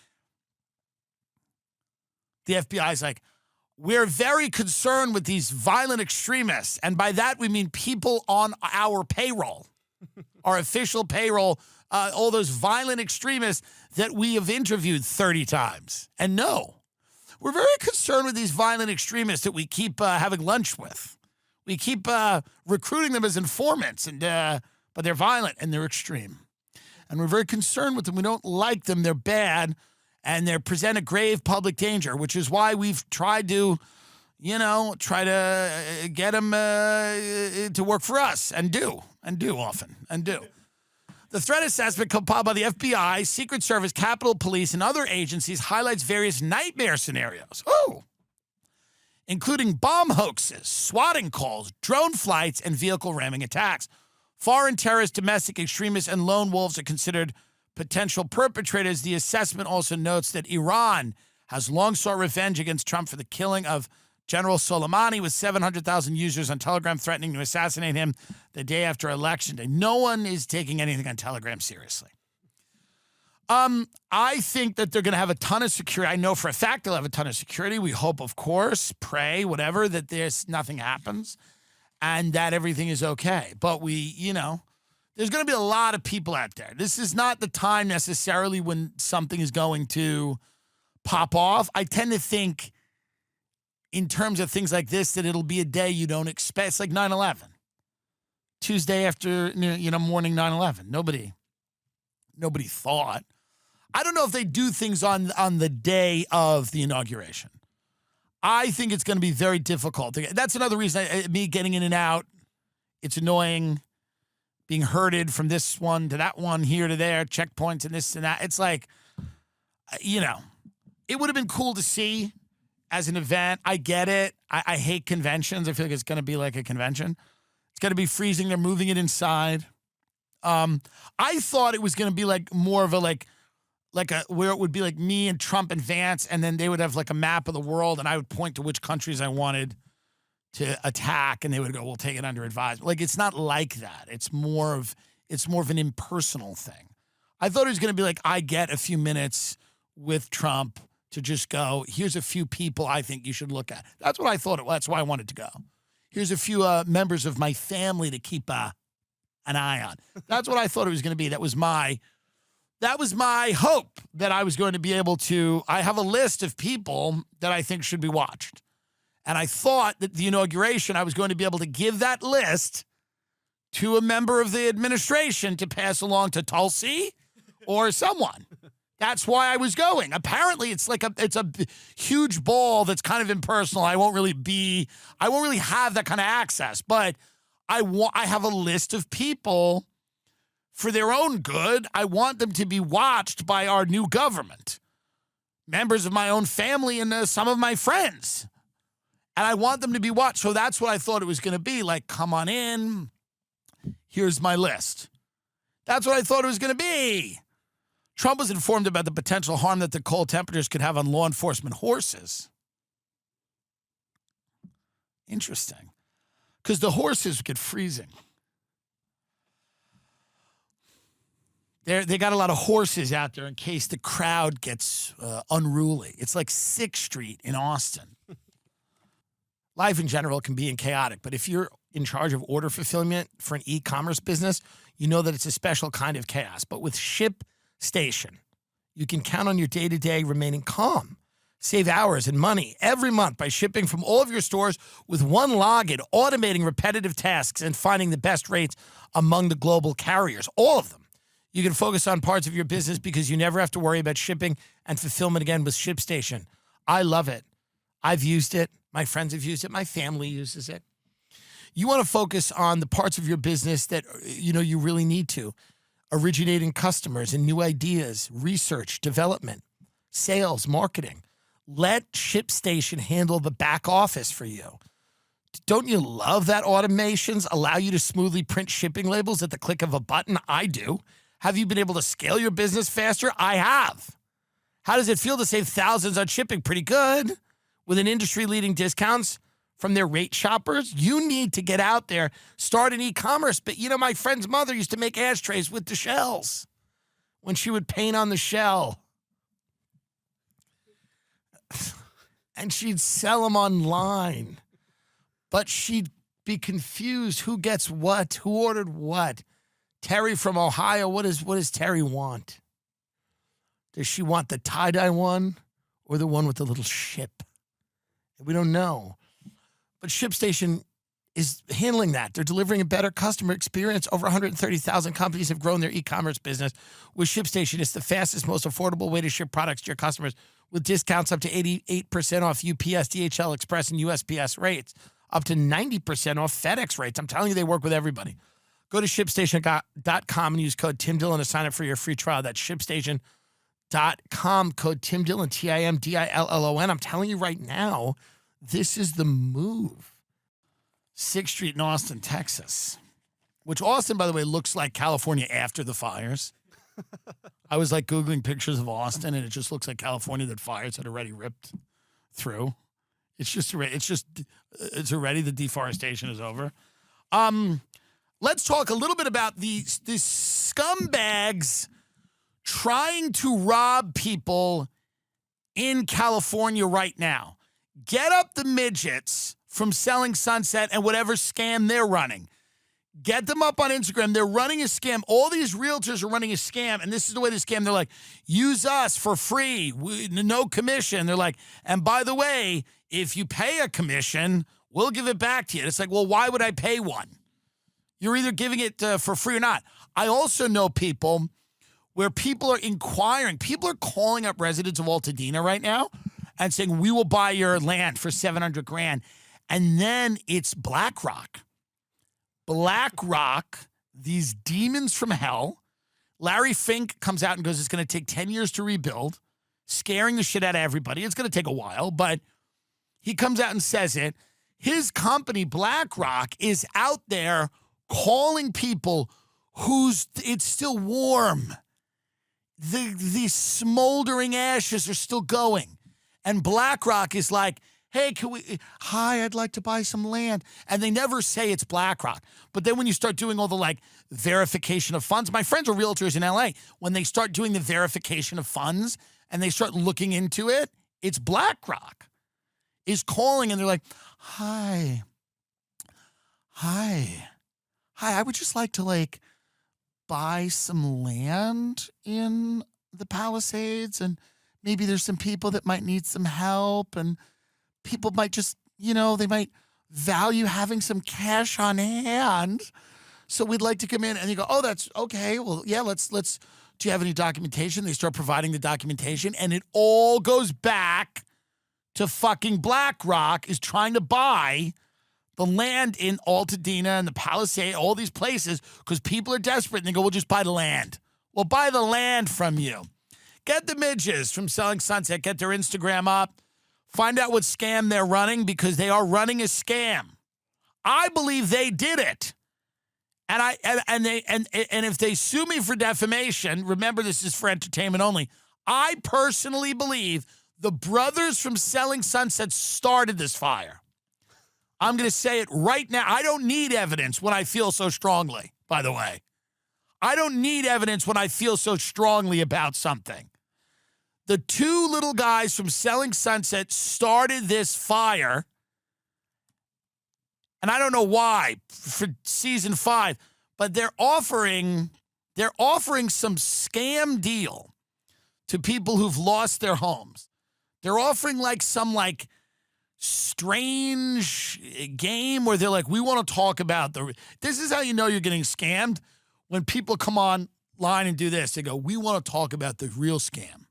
The FBI is like, we're very concerned with these violent extremists. And by that, we mean people on our payroll, our official payroll, all those violent extremists that we have interviewed 30 times. And no, we're very concerned with these violent extremists that we keep having lunch with. We keep recruiting them as informants, but they're violent and they're extreme. And we're very concerned with them. We don't like them. They're bad, and they present a grave public danger, which is why we've tried to, try to get them to work for us and do often. The threat assessment compiled by the FBI, Secret Service, Capitol Police, and other agencies highlights various nightmare scenarios. Including bomb hoaxes, swatting calls, drone flights, and vehicle ramming attacks. Foreign terrorists, domestic extremists, and lone wolves are considered potential perpetrators. The assessment also notes that Iran has long sought revenge against Trump for the killing of General Soleimani, with 700,000 users on Telegram threatening to assassinate him the day after Election Day. No one is taking anything on Telegram seriously. I think that they're going to have a ton of security. I know for a fact they'll have a ton of security. We hope, of course, pray, whatever, that nothing happens and that everything is okay. But there's going to be a lot of people out there. This is not the time necessarily when something is going to pop off. I tend to think in terms of things like this that it'll be a day you don't expect. It's like 9/11. Tuesday after, morning 9/11. Nobody thought. I don't know if they do things on the day of the inauguration. I think it's going to be very difficult. That's another reason me getting in and out, it's annoying, being herded from this one to that one, here to there, checkpoints and this and that. It's like, it would have been cool to see as an event. I get it. I hate conventions. I feel like it's going to be like a convention. It's going to be freezing. They're moving it inside. I thought it was going to be like more of a where it would be like me and Trump and Vance, and then they would have like a map of the world, and I would point to which countries I wanted to attack, and they would go, "We'll take it under advisement." Like, it's not like that. It's more of an impersonal thing. I thought it was going to be like, I get a few minutes with Trump to just go, here's a few people I think you should look at. That's what I thought it was. That's why I wanted to go. Here's a few members of my family to keep an eye on. That's what I thought it was going to be. That was my hope, that I was going to be able to. I have a list of people that I think should be watched. And I thought that the inauguration, I was going to be able to give that list to a member of the administration to pass along to Tulsi or someone. That's why I was going. Apparently, it's a huge ball that's kind of impersonal. I won't really have that kind of access, but I have a list of people for their own good. I want them to be watched by our new government, members of my own family and some of my friends. And I want them to be watched. So that's what I thought it was going to be. Like, come on in. Here's my list. That's what I thought it was going to be. Trump was informed about the potential harm that the cold temperatures could have on law enforcement horses. Interesting. Because the horses get freezing. They got a lot of horses out there in case the crowd gets unruly. It's like 6th Street in Austin. Life in general can be chaotic, but if you're in charge of order fulfillment for an e-commerce business, you know that it's a special kind of chaos. But with ShipStation, you can count on your day-to-day remaining calm. Save hours and money every month by shipping from all of your stores with one login, automating repetitive tasks and finding the best rates among the global carriers, all of them. You can focus on parts of your business because you never have to worry about shipping and fulfillment again with ShipStation. I love it. I've used it. My friends have used it. My family uses it. You want to focus on the parts of your business that you really need to. Originating customers and new ideas, research, development, sales, marketing. Let ShipStation handle the back office for you. Don't you love that automations allow you to smoothly print shipping labels at the click of a button? I do. Have you been able to scale your business faster? I have. How does it feel to save thousands on shipping? Pretty good. With an industry-leading discounts from their rate shoppers, you need to get out there, start an e-commerce. But, my friend's mother used to make ashtrays with the shells when she would paint on the shell. And she'd sell them online. But she'd be confused who gets what, who ordered what. Terry from Ohio, what does Terry want? Does she want the tie-dye one or the one with the little ship? We don't know. But ShipStation is handling that. They're delivering a better customer experience. Over 130,000 companies have grown their e-commerce business with ShipStation. It's the fastest, most affordable way to ship products to your customers with discounts up to 88% off UPS, DHL Express, and USPS rates, up to 90% off FedEx rates. I'm telling you, they work with everybody. Go to ShipStation.com and use code Tim Dillon to sign up for your free trial. That's ShipStation.com, code Tim Dillon, TIMDILLON. I'm telling you right now, this is the move. 6th Street in Austin, Texas, which Austin, by the way, looks like California after the fires. I was like Googling pictures of Austin, and it just looks like California that fires had already ripped through. It's already the deforestation is over. Let's talk a little bit about these scumbags trying to rob people in California right now. Get up the midgets from Selling Sunset and whatever scam they're running. Get them up on Instagram. They're running a scam. All these realtors are running a scam, and this is the way they scam. They're like, use us for free, no commission. They're like, and by the way, if you pay a commission, we'll give it back to you. It's like, well, why would I pay one? You're either giving it for free or not. I also know people where people are inquiring. People are calling up residents of Altadena right now and saying, we will buy your land for $700,000. And then it's BlackRock. BlackRock, these demons from hell. Larry Fink comes out and goes, it's going to take 10 years to rebuild, scaring the shit out of everybody. It's going to take a while, but he comes out and says it. His company, BlackRock, is out there calling people it's still warm. The smoldering ashes are still going. And BlackRock is like, hey, hi, I'd like to buy some land. And they never say it's BlackRock. But then when you start doing all the verification of funds, my friends are realtors in LA. When they start doing the verification of funds and they start looking into it, it's BlackRock is calling and they're like, hi, I would just like to buy some land in the Palisades, and maybe there's some people that might need some help, and people might just, they might value having some cash on hand. So we'd like to come in. And you go, oh, that's okay. Well, yeah, let's, do you have any documentation? They start providing the documentation, and it all goes back to fucking BlackRock is trying to buy the land in Altadena and the Palisade, all these places, because people are desperate, and they go, we'll just buy the land. We'll buy the land from you. Get the midges from Selling Sunset. Get their Instagram up. Find out what scam they're running, because they are running a scam. I believe they did it. And if they sue me for defamation, remember this is for entertainment only. I personally believe the brothers from Selling Sunset started this fire. I'm going to say it right now. I don't need evidence when I feel so strongly, by the way. I don't need evidence when I feel so strongly about something. The two little guys from Selling Sunset started this fire, and I don't know why for season 5, but they're offering some scam deal to people who've lost their homes. They're offering some strange game where they're like, we want to talk about this is how you know you're getting scammed. When people come online and do this, they go, we want to talk about the real scam.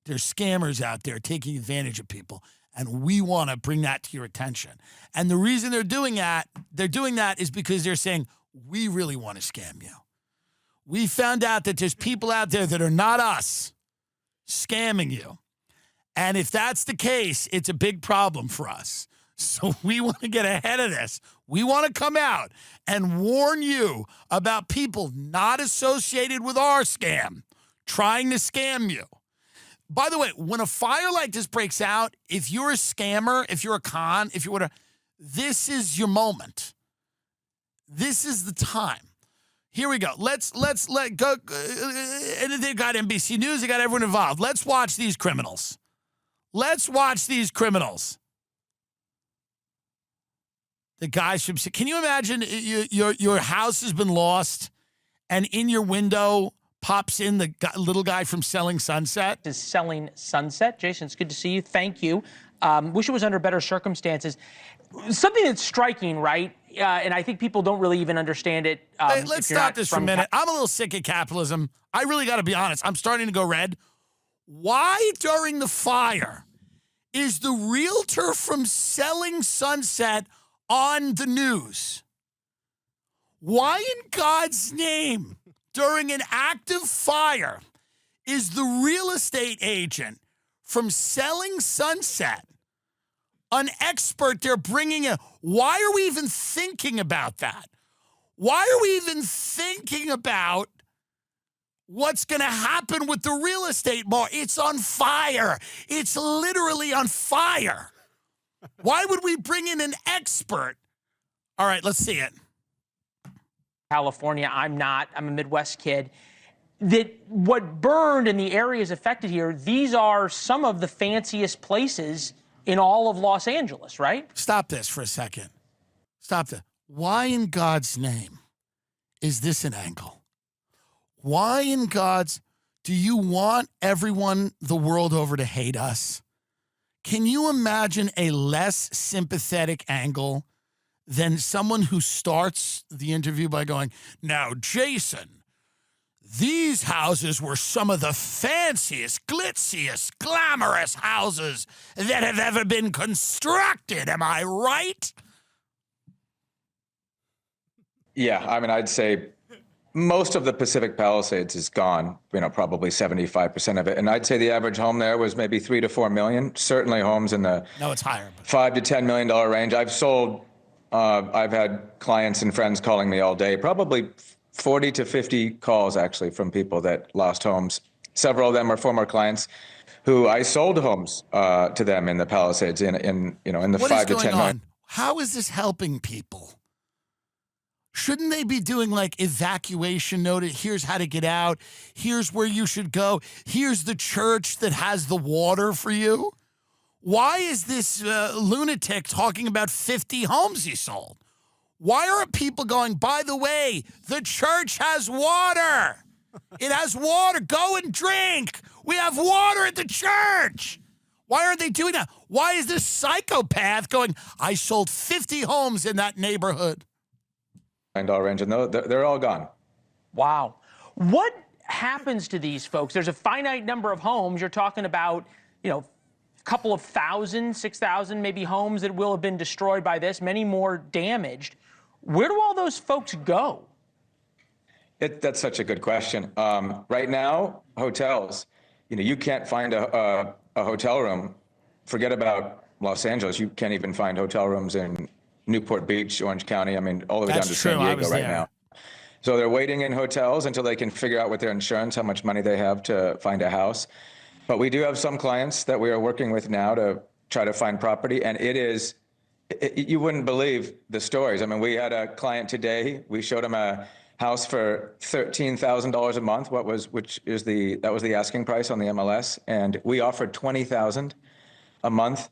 There's scammers out there taking advantage of people, and we want to bring that to your attention. And the reason they're doing that is because they're saying, we really want to scam you. We found out that there's people out there that are not us scamming you. And if that's the case, it's a big problem for us. So we want to get ahead of this. We want to come out and warn you about people not associated with our scam trying to scam you. By the way, when a fire like this breaks out, if you're a scammer, if you're a con, if you're whatever, this is your moment. This is the time. Here we go. Let's let go. And they got NBC News. They got everyone involved. Let's watch these criminals. Let's watch these criminals. The guys from, can you imagine your house has been lost and in your window pops in the little guy from Selling Sunset? Is Selling Sunset. Jason, it's good to see you. Thank you. Wish it was under better circumstances. Something that's striking, right, and I think people don't really even understand it. Hey, let's stop this for a minute. I'm a little sick of capitalism. I really got to be honest. I'm starting to go red. Why during the fire is the realtor from Selling Sunset on the news? Why in God's name, during an active fire, is the real estate agent from Selling Sunset an expert they're bringing in? Why are we even thinking about that? Why are we even thinking about what's going to happen with the real estate market? It's on fire. It's literally on fire. Why would we bring in an expert? All right, let's see it. California, I'm a Midwest kid. That what burned in the areas affected here, these are some of the fanciest places in all of Los Angeles, right? Stop this for a second. Stop that. Why in God's name is this an angle? Why in God's, do you want everyone the world over to hate us? Can you imagine a less sympathetic angle than someone who starts the interview by going, now, Jason, these houses were some of the fanciest, glitziest, glamorous houses that have ever been constructed. Am I right? Yeah, I mean, I'd say most of the Pacific Palisades is gone, probably 75% of it. And I'd say the average home there was maybe 3 to 4 million. Certainly homes in the No, it's higher. $5 to $10 million range. I've had clients and friends calling me all day, probably 40 to 50 calls actually from people that lost homes. Several of them are former clients who I sold homes to them in the Palisades in the What 5 to 10 million. is going on? How is this helping people? Shouldn't they be doing like evacuation notice? Here's how to get out. Here's where you should go. Here's the church that has the water for you. Why is this lunatic talking about 50 homes he sold? Why aren't people going, by the way, the church has water. It has water. Go and drink. We have water at the church. Why aren't they doing that? Why is this psychopath going, I sold 50 homes in that neighborhood? $9 range, and they're all gone. Wow. What happens to these folks? There's a finite number of homes. You're talking about, a couple of thousand, 6,000 maybe homes that will have been destroyed by this, many more damaged. Where do all those folks go? That's such a good question. Right now, hotels, you can't find a hotel room. Forget about Los Angeles. You can't even find hotel rooms in Newport Beach, Orange County. I mean, all the way down to San Diego right now. So they're waiting in hotels until they can figure out with their insurance how much money they have to find a house. But we do have some clients that we are working with now to try to find property, and you wouldn't believe the stories. I mean, we had a client today. We showed him a house for $13,000 a month. That was the asking price on the MLS, and we offered $20,000 a month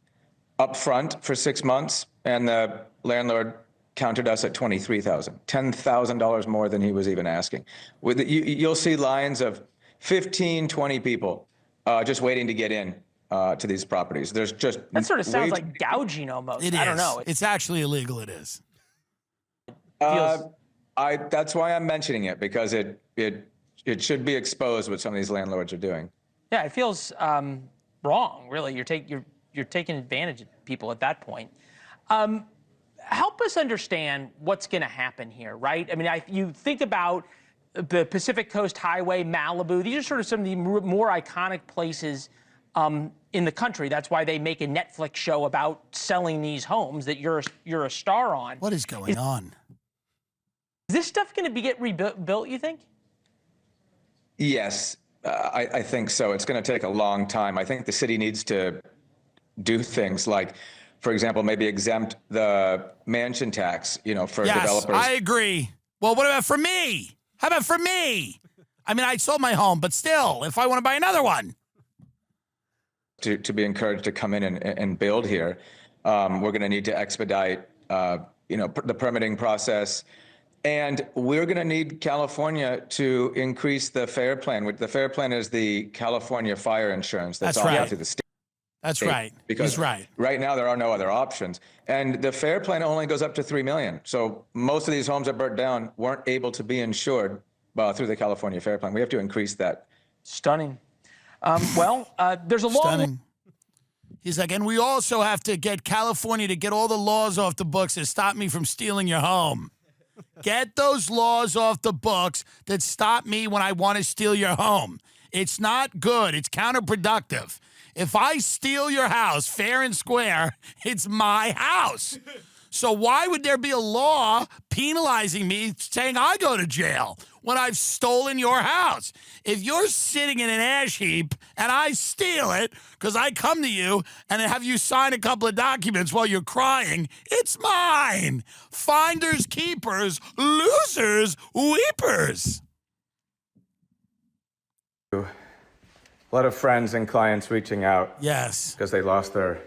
up front for 6 months, and the landlord countered us at $23,000, $10,000 more than he was even asking. You'll see lines of 15, 20 people just waiting to get in to these properties. There's just that sort of sounds like gouging almost. It is. I don't know. It's actually illegal. It is. That's why I'm mentioning it, because it should be exposed what some of these landlords are doing. Yeah, it feels wrong. Really, you're taking advantage of people at that point. Help us understand what's going to happen here, right? I mean, you think about the Pacific Coast Highway, Malibu. These are sort of some of the more iconic places in the country. That's why they make a Netflix show about selling these homes that you're a star on. What is going on? Is this stuff going to get rebuilt, you think? Yes, I think so. It's going to take a long time. I think the city needs to do things like, for example, maybe exempt the mansion tax, for developers. Yes, I agree. Well, what about for me? How about for me? I mean, I sold my home, but still, if I want to buy another one. To be encouraged to come in and build here, we're going to need to expedite, the permitting process. And we're going to need California to increase the FAIR plan. The FAIR plan is the California fire insurance that's offered to the state. That's right. Because He's right. Right now there are no other options. And the FAIR plan only goes up to $3 million. So most of these homes that burnt down weren't able to be insured through the California FAIR plan. We have to increase that. Stunning. There's a long... Stunning. He's like, and we also have to get California to get all the laws off the books that stop me from stealing your home. Get those laws off the books that stop me when I want to steal your home. It's not good. It's counterproductive. If I steal your house fair and square, it's my house. So why would there be a law penalizing me saying I go to jail when I've stolen your house? If you're sitting in an ash heap and I steal it because I come to you and have you sign a couple of documents while you're crying, it's mine. Finders keepers, losers weepers. A lot of friends and clients reaching out. Yes. Because they lost their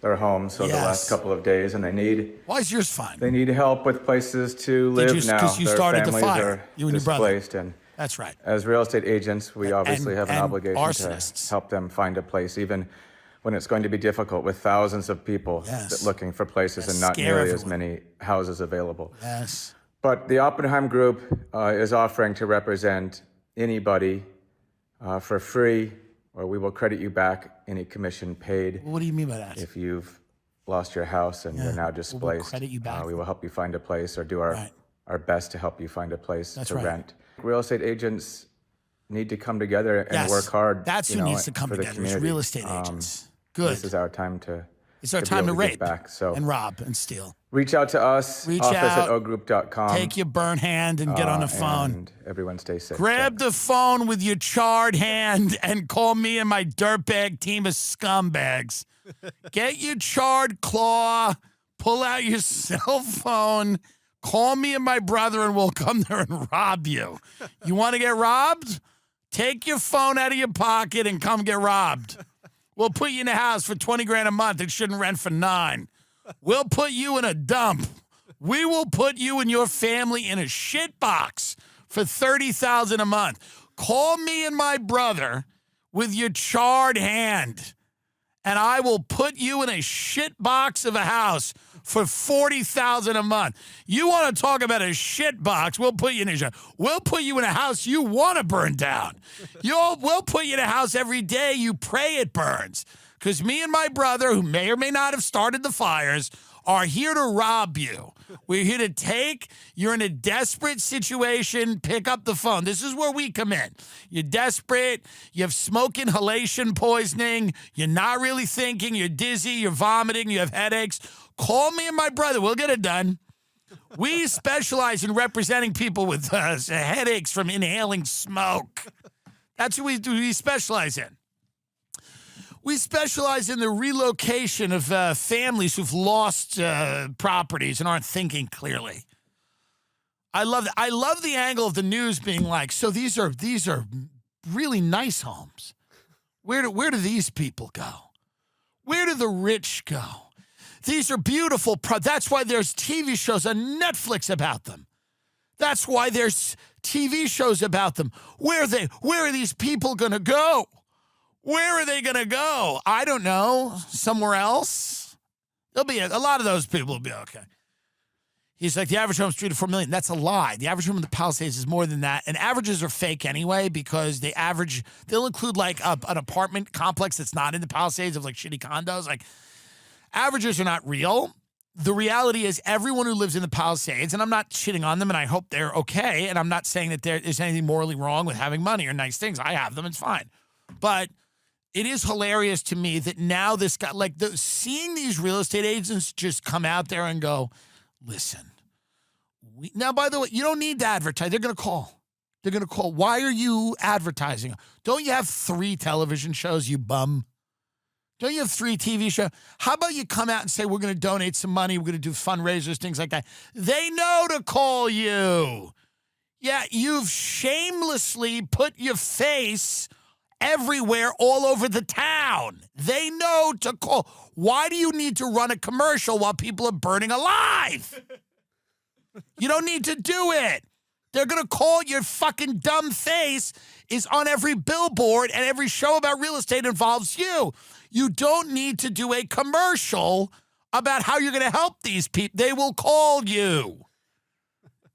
homes the last couple of days, and they need. Why is yours fine? They need help with places to live now. Because you Their started the families fire, are you and your brother. displaced, and That's right. as real estate agents, we obviously have an and obligation arsonists. to help them find a place, even when it's going to be difficult with thousands of people looking for places and not nearly as many houses available. Yes. But the Oppenheim Group is offering to represent anybody for free, or we will credit you back any commission paid. What do you mean by that? If you've lost your house and you're now displaced, we'll credit you back. we will help you find a place, or do our best to help you find a place to rent. Real estate agents need to come together and work hard. That's who needs to come for the together, is community. real estate agents. Good. This is our time to. It's our be time to able get rape back. So and rob and steal. reach out to us. Reach office out, at ogroup.com. Take your burn hand and get on the phone. And everyone stay safe. Grab the phone with your charred hand and call me and my dirtbag team of scumbags. Get your charred claw, pull out your cell phone, call me and my brother, and we'll come there and rob you. You want to get robbed? Take your phone out of your pocket and come get robbed. We'll put you in a house for 20 grand a month that shouldn't rent for 9. We'll put you in a dump. We will put you and your family in a shit box for $30,000 a month. Call me and my brother with your charred hand, and I will put you in a shit box of a house for $40,000 a month. You want to talk about a shit box? We'll put you in We'll put you in a house you want to burn down. We'll put you in a house every day you pray it burns. Because me and my brother, who may or may not have started the fires, are here to rob you. We're here to take. You're in a desperate situation. Pick up the phone. This is where we come in. You're desperate. You have smoke inhalation poisoning. You're not really thinking. You're dizzy. You're vomiting. You have headaches. Call me and my brother. We'll get it done. We specialize in representing people with headaches from inhaling smoke. That's what we specialize in. We specialize in the relocation of families who've lost properties and aren't thinking clearly. I love the angle of the news being like, so these are really nice homes. Where do these people go? Where do the rich go? These are beautiful. That's why there's TV shows on Netflix about them. That's why there's TV shows about them. Where are these people going to go? Where are they going to go? I don't know. Somewhere else? There'll be a lot of those people will be okay. He's like, the average home is $3 to $4 million. That's a lie. The average home in the Palisades is more than that. And averages are fake anyway, because they'll include like an apartment complex that's not in the Palisades of like shitty condos. Like, averages are not real. The reality is everyone who lives in the Palisades, and I'm not shitting on them, and I hope they're okay, and I'm not saying that there is anything morally wrong with having money or nice things. I have them. It's fine. But it is hilarious to me that now this guy, seeing these real estate agents just come out there and go, listen, now, by the way, you don't need to advertise. They're going to call. They're going to call. Why are you advertising? Don't you have 3 television shows, you bum? Don't you have 3 TV shows? How about you come out and say, we're going to donate some money, we're going to do fundraisers, things like that. They know to call you. Yeah, you've shamelessly put your face everywhere, all over the town. They know to call. Why do you need to run a commercial while people are burning alive? You don't need to do it. They're going to call your fucking dumb face is on every billboard, and every show about real estate involves you. You don't need to do a commercial about how you're going to help these people. They will call you.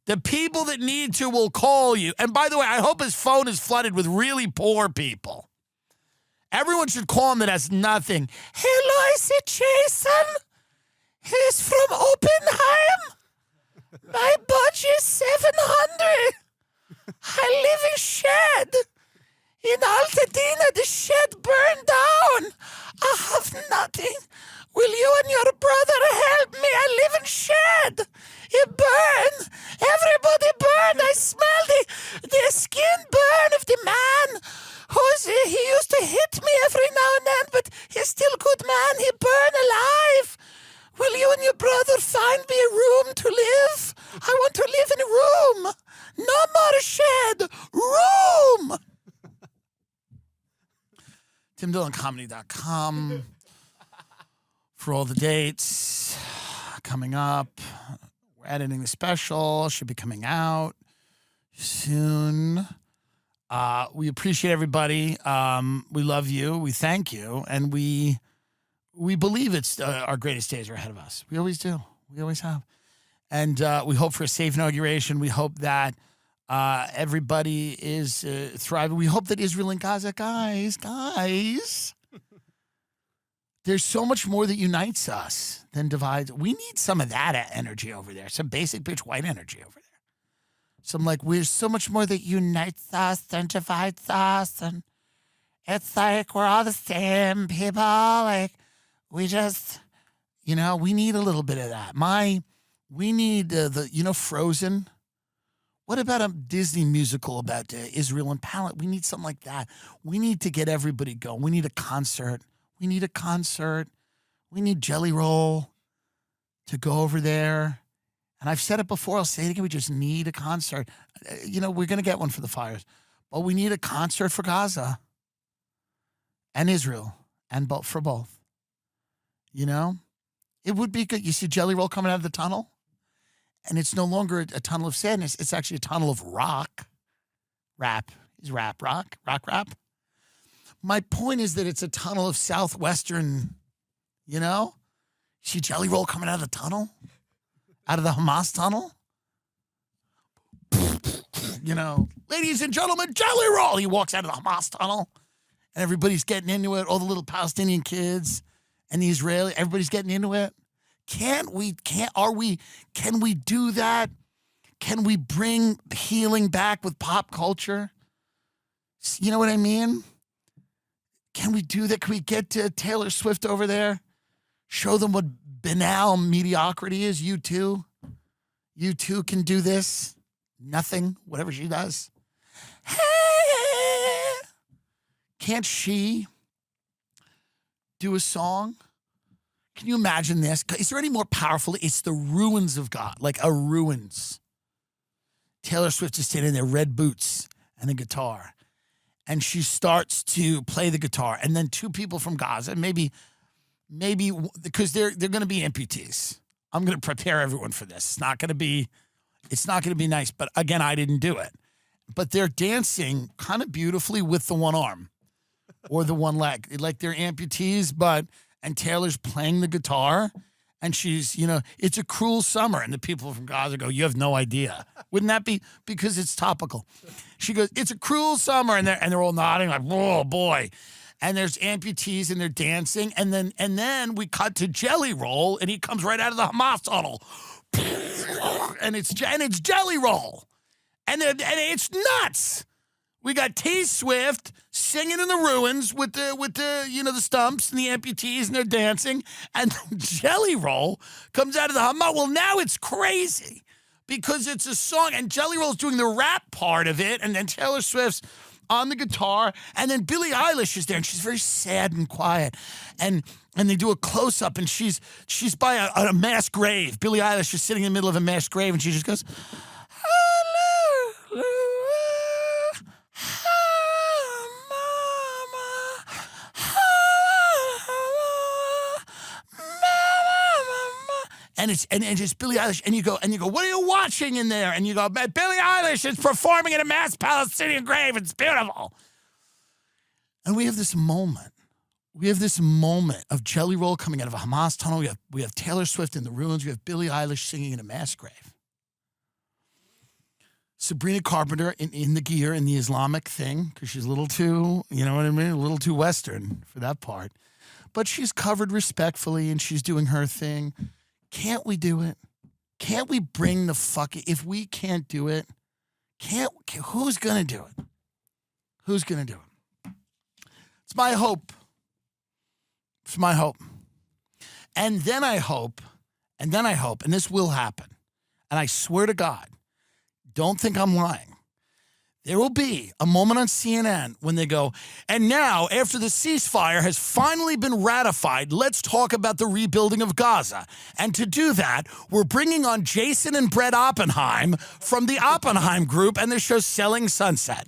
The people that need to will call you. And by the way, I hope his phone is flooded with really poor people. Everyone should call him that has nothing. Hello, is it Jason? He's from Oppenheim. My budget's 700. I live in shed. In Altadena, the shed burned down. I have nothing. Will you and your brother help me? I live in shed. It burned. Everybody burned. I smell the skin burn of the man. He used to hit me every now and then, but he's still a good man. He burned alive. Will you and your brother find me a room to live? I want to live in a room. No more shed. Room. TimDillonComedy.com for all the dates coming up. We're editing the special. Should be coming out soon. We appreciate everybody. We love you. We thank you. And we believe it's our greatest days are ahead of us. We always do. We always have. And we hope for a safe inauguration. We hope that everybody is thriving. We hope that Israel and Gaza, guys, there's so much more that unites us than divides. We need some of that energy over there, some basic bitch white energy over there. Some like, we're so much more that unites us than divides us. And it's like we're all the same people. Like, we just, we need a little bit of that. We need Frozen. What about a Disney musical about Israel and Palestine? We need something like that. We need to get everybody going. We need a concert. We need Jelly Roll to go over there. And I've said it before. I'll say it again. We just need a concert. We're going to get one for the fires. But we need a concert for Gaza and Israel and for both. It would be good. You see Jelly Roll coming out of the tunnel? And it's no longer a tunnel of sadness. It's actually a tunnel of rock. Rap. Is rap rock? Rock rap? My point is that it's a tunnel of southwestern, See Jelly Roll coming out of the tunnel? Out of the Hamas tunnel? Ladies and gentlemen, Jelly Roll! He walks out of the Hamas tunnel. And everybody's getting into it. All the little Palestinian kids and the Israeli, everybody's getting into it. Can we do that? Can we bring healing back with pop culture? You know what I mean? Can we do that? Can we get Taylor Swift over there? Show them what banal mediocrity is. You too can do this. Nothing, whatever she does. Hey, can't she do a song? Can you imagine this? Is there any more powerful? It's the ruins of God, like a ruins. Taylor Swift is standing there, red boots and a guitar. And she starts to play the guitar. And then two people from Gaza, maybe because they're going to be amputees. I'm going to prepare everyone for this. It's not going to be nice. But again, I didn't do it. But they're dancing kind of beautifully with the one arm or the one leg. Like they're amputees, and Taylor's playing the guitar, and she's, it's a cruel summer. And the people from Gaza go, you have no idea. Wouldn't that be? Because it's topical. She goes, it's a cruel summer. And they're all nodding like, oh boy. And there's amputees and they're dancing. And then we cut to Jelly Roll, and he comes right out of the Hamas tunnel. And it's Jelly Roll. And it's nuts. We got T Swift singing in the ruins with the stumps and the amputees, and they're dancing. And Jelly Roll comes out of the Hamas. Well, now it's crazy because it's a song, and Jelly Roll's doing the rap part of it, and then Taylor Swift's on the guitar, and then Billie Eilish is there, and she's very sad and quiet, and they do a close up, and she's by a mass grave. Billie Eilish is sitting in the middle of a mass grave, and she just goes, hallelujah. And it's Billie Eilish, and you go, what are you watching in there? And you go, Billie Eilish is performing in a mass Palestinian grave. It's beautiful. And we have this moment. We have this moment of Jelly Roll coming out of a Hamas tunnel. We have Taylor Swift in the ruins. We have Billie Eilish singing in a mass grave. Sabrina Carpenter in the gear in the Islamic thing, because she's a little too, you know what I mean, a little too Western for that part. But she's covered respectfully and she's doing her thing. Can't we do it? Can't we bring the fucking, if we can't do it, who's going to do it? Who's going to do it? It's my hope. It's my hope. And then I hope, and this will happen, and I swear to God, don't think I'm lying. There will be a moment on CNN when they go, and now, after the ceasefire has finally been ratified, let's talk about the rebuilding of Gaza. And to do that, we're bringing on Jason and Brett Oppenheim from the Oppenheim Group and the show Selling Sunset.